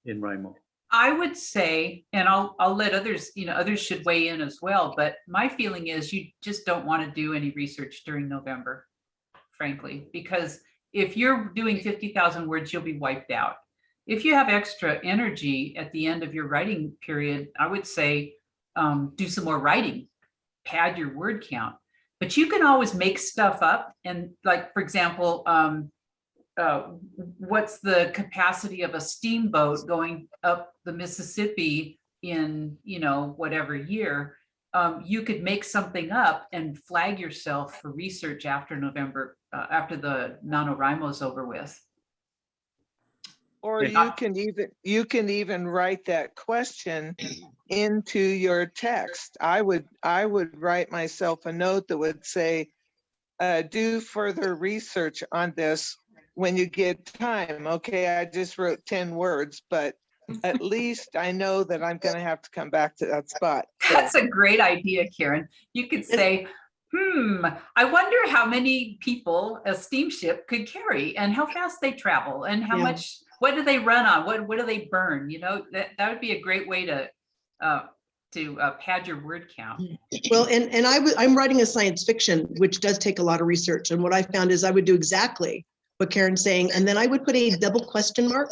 in Rimo? I would say, and I'll let others, others should weigh in as well, but my feeling is you just don't want to do any research during November, frankly, because if you're doing 50,000 words, you'll be wiped out. If you have extra energy at the end of your writing period, I would say do some more writing, pad your word count, but you can always make stuff up. And like, for example, what's the capacity of a steamboat going up the Mississippi in, whatever year? You could make something up and flag yourself for research after November, after the NaNoWrimo is over with. Or you can even write that question into your text. I would write myself a note that would say, do further research on this when you get time. Okay, I just wrote 10 words, but at least I know that I'm going to have to come back to that spot. So. That's a great idea, Karen. You could say, I wonder how many people a steamship could carry and how fast they travel and how much, what do they run on? What do they burn? That would be a great way to pad your word count. Well, and I'm writing a science fiction, which does take a lot of research. And what I found is I would do exactly what Karen's saying. And then I would put a double question mark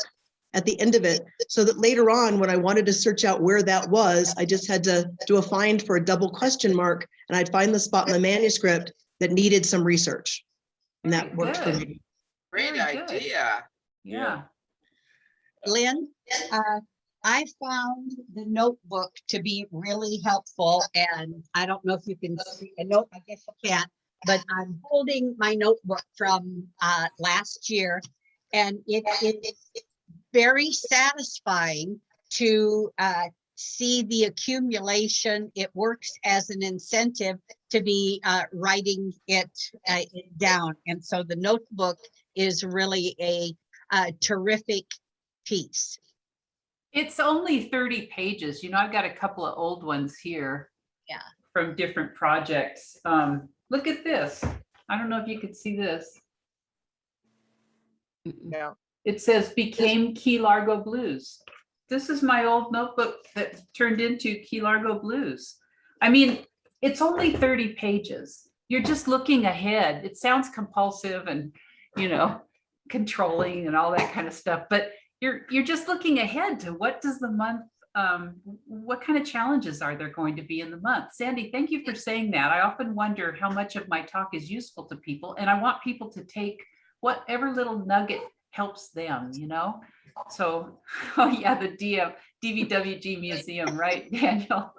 at the end of it, so that later on, when I wanted to search out where that was, I just had to do a find for a double question mark, and I'd find the spot in the manuscript that needed some research. And that Very worked for good. me. Great Very good. idea. Yeah. Lynn, I found the notebook to be really helpful, and I don't know if you can see a note, I guess you can't, but I'm holding my notebook from last year, and it's very satisfying to see the accumulation. It works as an incentive to be writing it down, and so the notebook is really a terrific piece. It's only 30 pages. You know, I've got a couple of old ones here. Yeah. From different projects. Look at this. I don't know if you could see this. Yeah. It says became Key Largo Blues. This is my old notebook that turned into Key Largo Blues. I mean, it's only 30 pages. You're just looking ahead. It sounds compulsive and, you know, controlling and all that kind of stuff, but you're just looking ahead to what does the month, what kind of challenges are there going to be in the month? Sandy, thank you for saying that. I often wonder how much of my talk is useful to people, and I want people to take whatever little nugget helps them, you know? So, oh yeah, the DVWG Museum, right, Daniel?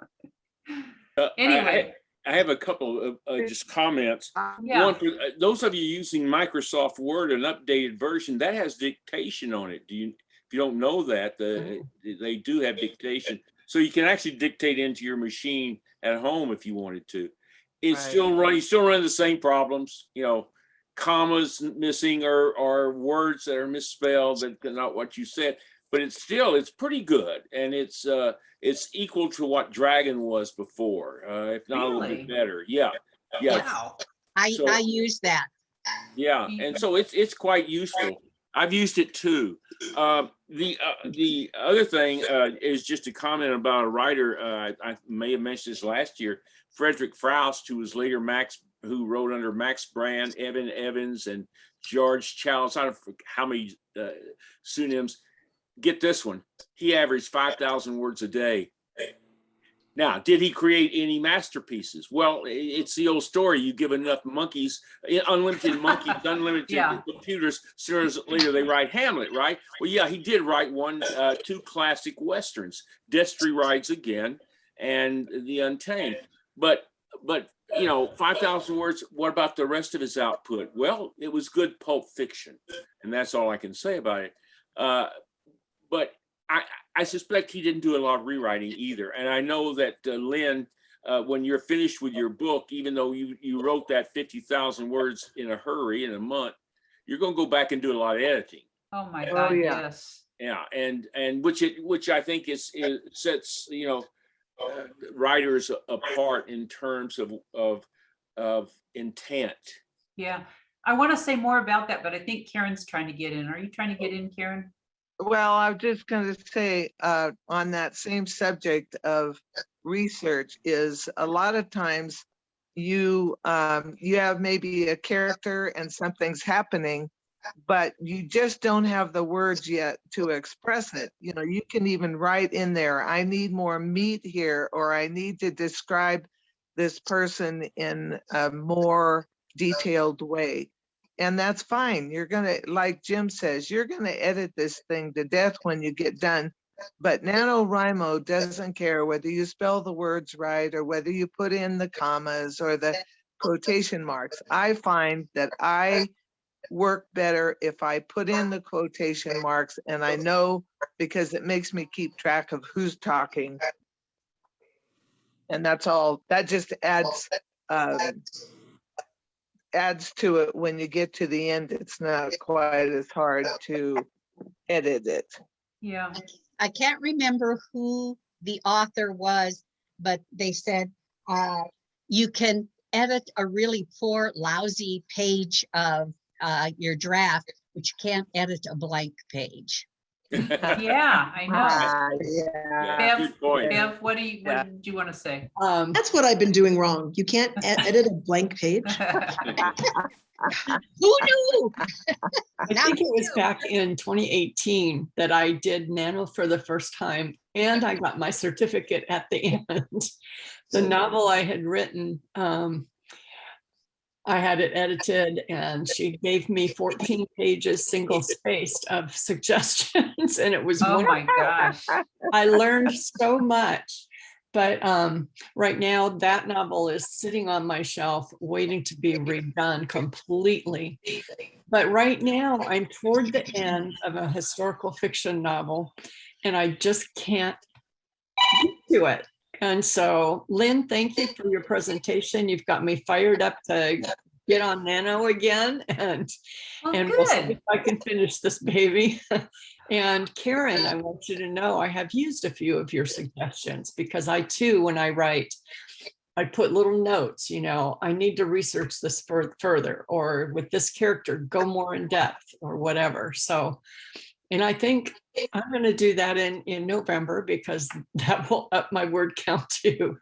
Anyway. I have a couple of just comments. Yeah. One, for those of you using Microsoft Word, an updated version, that has dictation on it. If you don't know that, they do have dictation. So you can actually dictate into your machine at home if you wanted to. It's Right. you still run the same problems, you know, commas missing or words that are misspelled that are not what you said, but it's pretty good. And it's equal to what Dragon was before, if not a little bit better. Yeah. Yeah. Wow. I So- use that. Yeah, and so it's quite useful. I've used it too. The other thing is just a comment about a writer. I may have mentioned this last year, Frederick Frouse, who was later who wrote under Max Brand, Evan Evans, and George Chalice. I don't know how many pseudonyms. Get this one. He averaged 5,000 words a day. Now, did he create any masterpieces? Well, it's the old story. You give enough monkeys, unlimited monkeys, unlimited computers, sooner or later they write Hamlet, right? Well, yeah, he did write two classic Westerns, Destry Rides Again and The Untamed. But you know, 5,000 words, what about the rest of his output? Well, it was good pulp fiction, and that's all I can say about it. But I suspect he didn't do a lot of rewriting either. And I know that Lynn, when you're finished with your book, even though you wrote that 50,000 words in a hurry in a month, you're going to go back and do a lot of editing. Oh my God, yeah. yes. Yeah, and which I think sets, you know, writers apart in terms of intent. Yeah, I want to say more about that, but I think Karen's trying to get in. Are you trying to get in, Karen? Well, I was just going to say on that same subject of research is a lot of times you have maybe a character and something's happening, but you just don't have the words yet to express it. You know, you can even write in there, I need more meat here, or I need to describe this person in a more detailed way. And that's fine. You're going to, like Jim says, you're going to edit this thing to death when you get done. But NaNoWrimo doesn't care whether you spell the words right or whether you put in the commas or the quotation marks. I find that I work better if I put in the quotation marks, and I know because it makes me keep track of who's talking. And that's all. That just adds to it. When you get to the end, it's not quite as hard to edit it. Yeah. I can't remember who the author was, but they said you can edit a really poor, lousy page of your draft, but you can't edit a blank page. Yeah, I know. Yeah, Bev, good point. Bev, what did you want to say? That's what I've been doing wrong. You can't edit a blank page. Who knew? I think it was back in 2018 that I did Nano for the first time, and I got my certificate at the end. The novel I had written, I had it edited, and she gave me 14 pages single spaced of suggestions, and it was Oh wonderful. my gosh. I learned so much. But right now, that novel is sitting on my shelf, waiting to be redone completely. But right now, I'm toward the end of a historical fiction novel, and I just can't get to it. And so, Lynn, thank you for your presentation. You've got me fired up to get on Nano again, and Well, we'll see good. if I can finish this baby. And Karen, I want you to know I have used a few of your suggestions, because I too, when I write, I put little notes, I need to research this further, or with this character, go more in depth or whatever. So, and I think I'm going to do that in November, because that will up my word count too.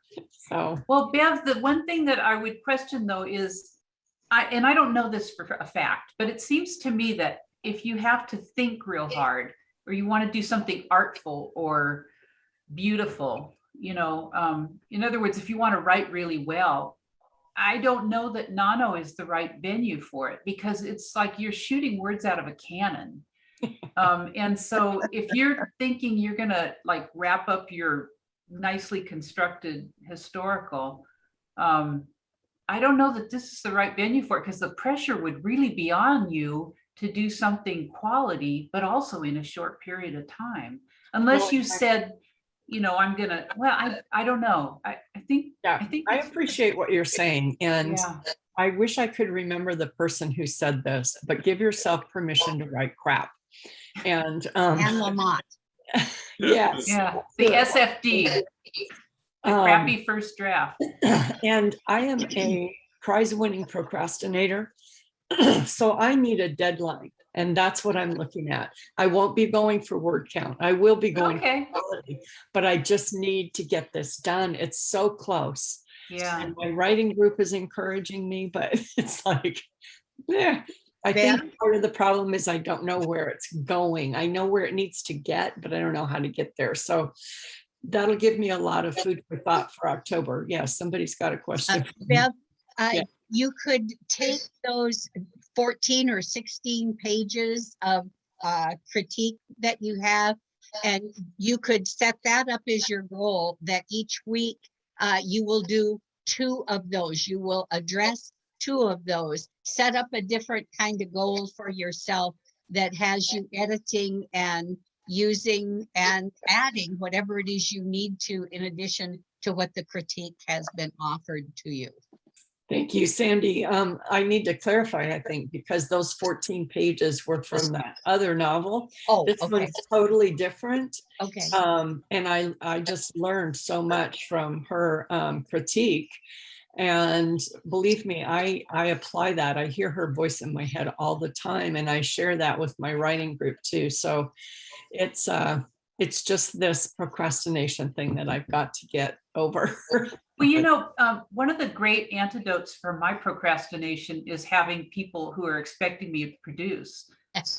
So, Well, Bev, the one thing that I would question though is, and I don't know this for a fact, but it seems to me that if you have to think real hard, or you want to do something artful or beautiful, in other words, if you want to write really well, I don't know that Nano is the right venue for it, because it's like you're shooting words out of a cannon. And so if you're thinking you're going to like wrap up your nicely constructed historical, I don't know that this is the right venue for it, because the pressure would really be on you to do something quality, but also in a short period of time. Unless you said, I'm gonna, well, I don't know. I think I appreciate what you're saying. And yeah. I wish I could remember the person who said this, but give yourself permission to write crap. And And Lamont. yes. Yeah, the SFD, crappy first draft. And I am a prize-winning procrastinator. So I need a deadline, and that's what I'm looking at. I won't be going for word count. I will be going for quality, but I just need to get this done. It's so close. Yeah. And my writing group is encouraging me, but it's like, yeah. I think part of the problem is I don't know where it's going. I know where it needs to get, but I don't know how to get there. So that'll give me a lot of food for thought for October. Yeah, somebody's got a question. Bev, you could take those 14 or 16 pages of critique that you have, and you could set that up as your goal, that each week you will do 2 of those. You will address 2 of those. Set up a different kind of goal for yourself that has you editing and using and adding whatever it is you need to, in addition to what the critique has been offered to you. Thank you, Sandy. I need to clarify, I think, because those 14 pages were from that other novel. Oh, this okay. one's totally different. Okay. And I just learned so much from her critique. And believe me, I apply that. I hear her voice in my head all the time, and I share that with my writing group too. So it's just this procrastination thing that I've got to get over. Well, one of the great antidotes for my procrastination is having people who are expecting me to produce.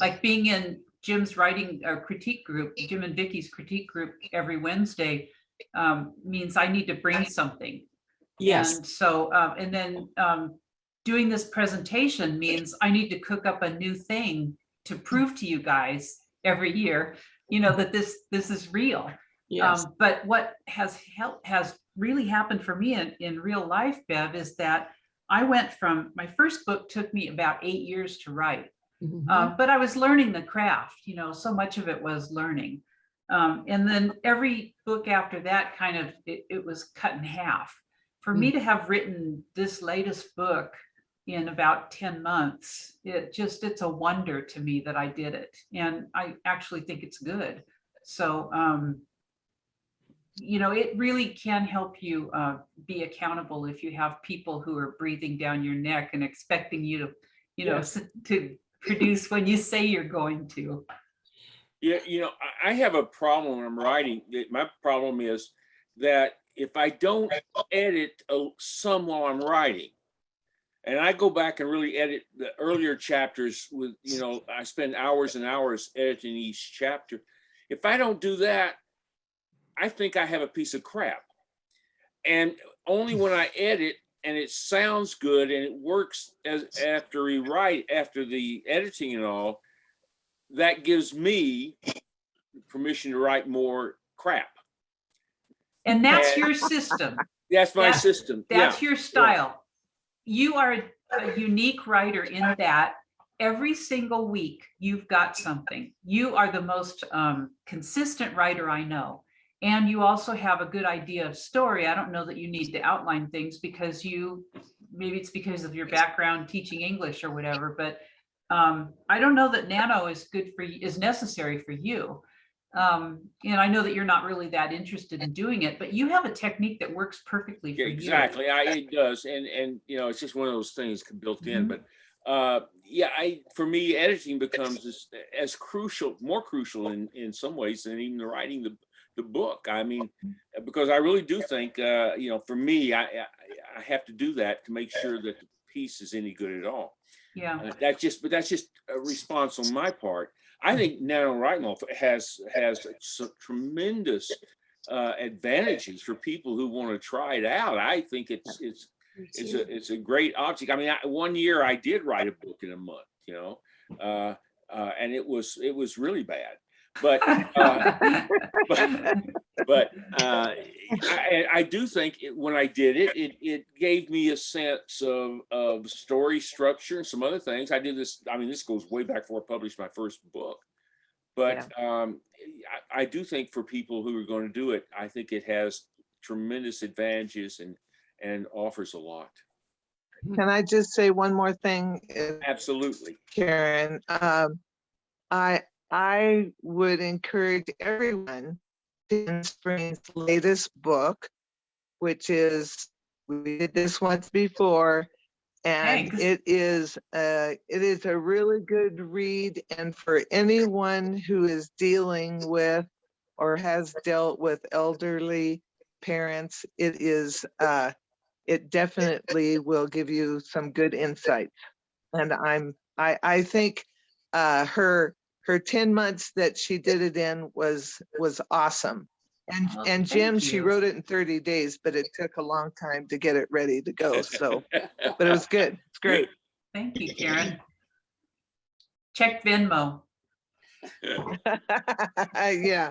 Like being in Jim's writing critique group, Jim and Vicky's critique group every Wednesday means I need to bring something. Yes. And so, and then doing this presentation means I need to cook up a new thing to prove to you guys every year, that this is real. Yes. But what has really happened for me in real life, Bev, is that I went from, my first book took me about 8 years to write, but I was learning the craft, so much of it was learning. And then every book after that it was cut in half. For me to have written this latest book in about 10 months, it's a wonder to me that I did it. And I actually think it's good. So, it really can help you be accountable if you have people who are breathing down your neck and expecting you to, Yes. to produce when you say you're going to. Yeah, I have a problem when I'm writing. My problem is that if I don't edit some while I'm writing, and I go back and really edit the earlier chapters with, I spend hours and hours editing each chapter. If I don't do that, I think I have a piece of crap. And only when I edit and it sounds good and it works after the editing and all, that gives me permission to write more crap. And that's your system. That's my system. That's your style. You are a unique writer in that every single week you've got something. You are the most consistent writer I know. And you also have a good idea of story. I don't know that you need to outline things because maybe it's because of your background teaching English or whatever, but I don't know that Nano is necessary for you. And I know that you're not really that interested in doing it, but you have a technique that works perfectly for you. Exactly. It does. And it's just one of those things built in, but for me, editing becomes as crucial, more crucial in some ways than even writing the book. I mean, because I really do think, for me, I have to do that to make sure that the piece is any good at all. Yeah. That's just a response on my part. I think Nanowrimo has some tremendous advantages for people who want to try it out. I think it's a great object. I mean, one year I did write a book in a month, and it was really bad. But I do think when I did it gave me a sense of story structure and some other things. I did this. I mean, this goes way back before I published my first book. But I do think for people who are going to do it, I think it has tremendous advantages and offers a lot. Can I just say one more thing? Absolutely, Karen. I would encourage everyone to Lynne Spreen's latest book, which is, we did this once before, and it is a really good read. And for anyone who is dealing with or has dealt with elderly parents, it definitely will give you some good insights. And I think her 10 months that she did it in was awesome. And Jim, she wrote it in 30 days, but it took a long time to get it ready to go. So, but it was good. It's great. Thank you, Karen. Check Venmo. Yeah.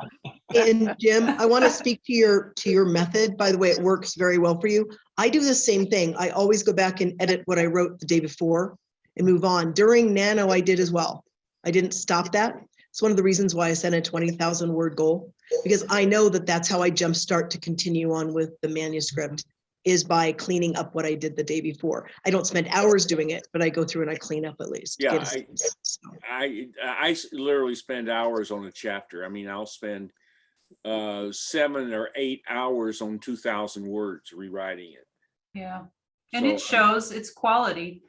And Jim, I want to speak to your method. By the way, it works very well for you. I do the same thing. I always go back and edit what I wrote the day before and move on. During Nano, I did as well. I didn't stop that. It's one of the reasons why I set a 20,000 word goal, because I know that that's how I jumpstart to continue on with the manuscript, is by cleaning up what I did the day before. I don't spend hours doing it, but I go through and I clean up at least. Yeah, I literally spend hours on a chapter. I mean, I'll spend 7 or 8 hours on 2,000 words rewriting it. Yeah, and it shows its quality.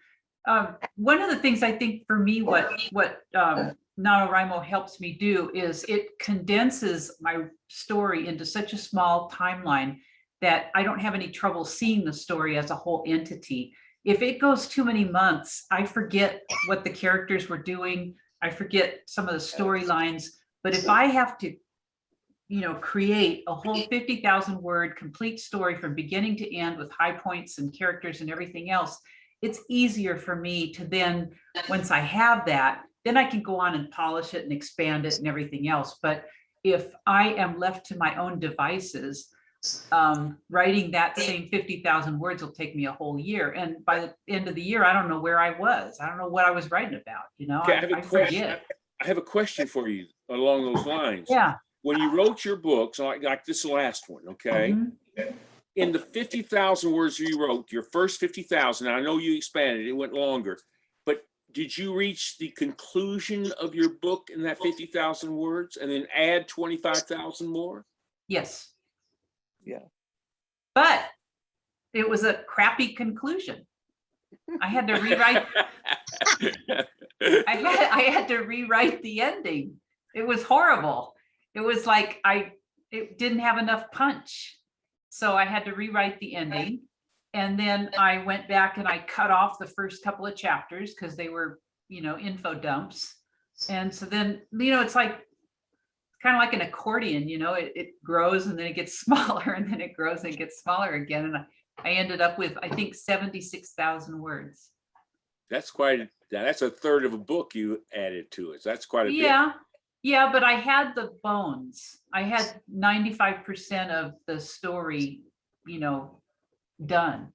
One of the things I think for me, what Nanowrimo helps me do is it condenses my story into such a small timeline that I don't have any trouble seeing the story as a whole entity. If it goes too many months, I forget what the characters were doing. I forget some of the storylines. But if I have to, create a whole 50,000 word complete story from beginning to end with high points and characters and everything else, it's easier for me to then, once I have that, then I can go on and polish it and expand it and everything else. But if I am left to my own devices, writing that same 50,000 words will take me a whole year. And by the end of the year, I don't know where I was. I don't know what I was writing about, Okay, I forget. I have a question for you along those lines. Yeah. When you wrote your books, like this last one, okay? In the 50,000 words you wrote, your first 50,000, I know you expanded, it went longer, but did you reach the conclusion of your book in that 50,000 words and then add 25,000 more? Yes. Yeah. But it was a crappy conclusion. I had to rewrite. I had to rewrite the ending. It was horrible. It was like it didn't have enough punch. So I had to rewrite the ending. And then I went back and I cut off the first couple of chapters because they were, info dumps. And so then, it's like kind of like an accordion, it grows and then it gets smaller and then it grows and it gets smaller again. And I ended up with, I think, 76,000 words. That's that's a third of a book you added to it. That's quite a bit. Yeah, but I had the bones. I had 95% of the story, done.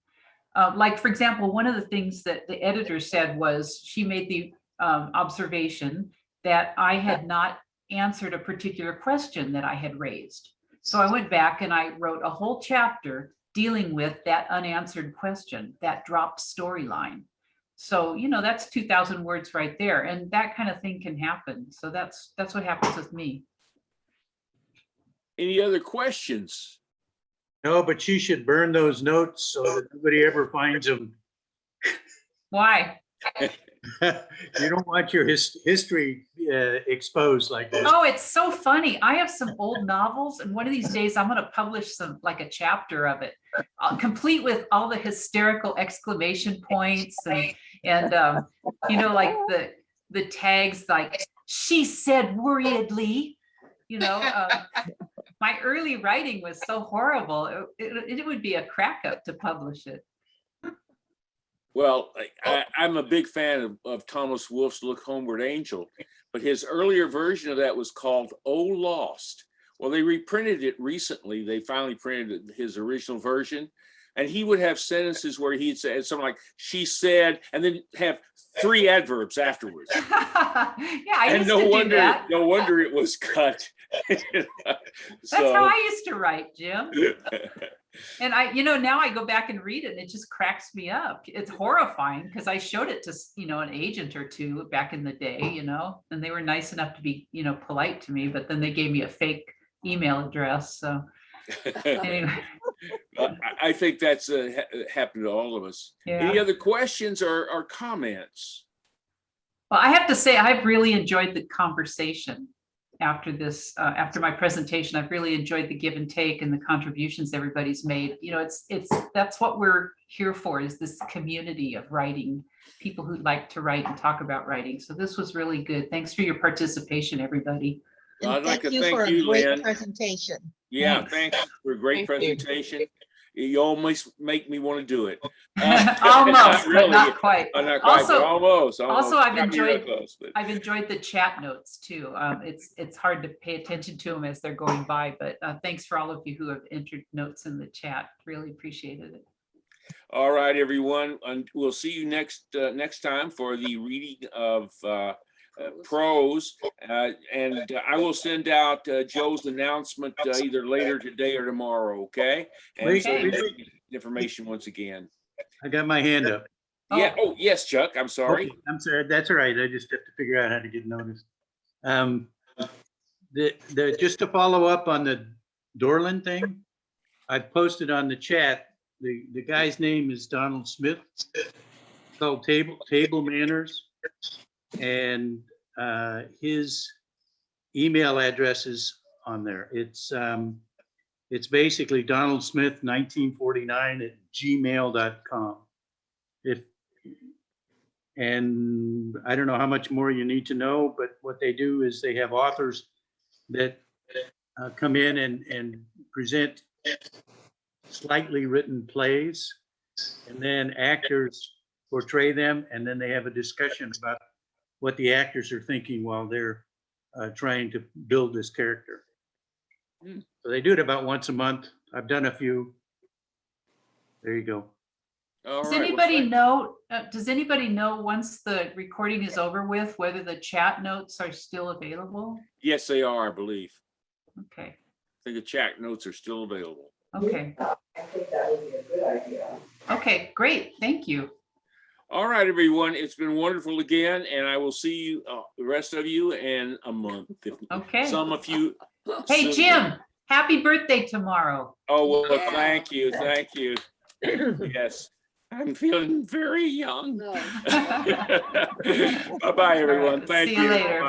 Like, for example, one of the things that the editor said was she made the observation that I had not answered a particular question that I had raised. So I went back and I wrote a whole chapter dealing with that unanswered question, that dropped storyline. So, that's 2,000 words right there. And that kind of thing can happen. So that's what happens with me. Any other questions? No, but she should burn those notes so that nobody ever finds them. Why? You don't want your history exposed like this. Oh, it's so funny. I have some old novels, and one of these days I'm going to publish like a chapter of it, complete with all the hysterical exclamation points and like the tags, like she said worriedly. My early writing was so horrible. It would be a crack up to publish it. Well, I'm a big fan of Thomas Wolfe's Look Homeward Angel, but his earlier version of that was called Oh Lost. Well, they reprinted it recently. They finally printed his original version, and he would have sentences where he'd say something like, she said, and then have 3 adverbs afterwards. Yeah, I And used to do that. no wonder it was cut. That's how I used to write, Jim. And now I go back and read it and it just cracks me up. It's horrifying because I showed it to, an agent or two back in the day, and they were nice enough to be, polite to me, but then they gave me a fake email address. So anyway. I think that's happened to all of us. Yeah. Any other questions or comments? Well, I have to say, I've really enjoyed the conversation after this, after my presentation. I've really enjoyed the give and take and the contributions everybody's made. That's what we're here for, is this community of writing, people who like to write and talk about writing. So this was really good. Thanks for your participation, everybody. Well, I'd like to Thank you thank for a you, great Lynn. presentation. Yeah, thanks for a great Thank you. presentation. You almost make me want to do it. Almost, really. but not quite. Not quite, but almost. I've Got me real enjoyed close, but- I've enjoyed the chat notes too. It's hard to pay attention to them as they're going by, but thanks for all of you who have entered notes in the chat. Really appreciated it. All right, everyone, and we'll see you next time for the reading of Prose, and I will send out Joe's announcement either later today or tomorrow. Okay, and Wait, so wait, information once again. I got my hand up. Yeah. Oh, yes, Chuck. I'm sorry. Okay, I'm sorry. That's all right. I just have to figure out how to get noticed. Just to follow up on the Dorland thing, I posted on the chat. The guy's name is Donald Smith. It's called Table Manners, and his email address is on there. It's basically Donald Smith 1949 at gmail.com. And I don't know how much more you need to know, but what they do is they have authors that come in and present slightly written plays, and then actors portray them, and then they have a discussion about what the actors are thinking while they're trying to build this character. So they do it about once a month. I've done a few. There you go. All Does right, anybody know? Does anybody know once the recording is over with whether the chat notes are still available? Yes, they are, I believe. Okay. I think the chat notes are still available. Okay. I think that would be a good idea. Okay, great. Thank you. All right, everyone. It's been wonderful again, and I will see you, the rest of you, in a month. Okay. Some of you. Hey, soon. Jim, happy birthday tomorrow. Oh, well, thank you. Thank you. Yes, I'm feeling very young. Bye-bye, everyone. All right, Thank see you. you later.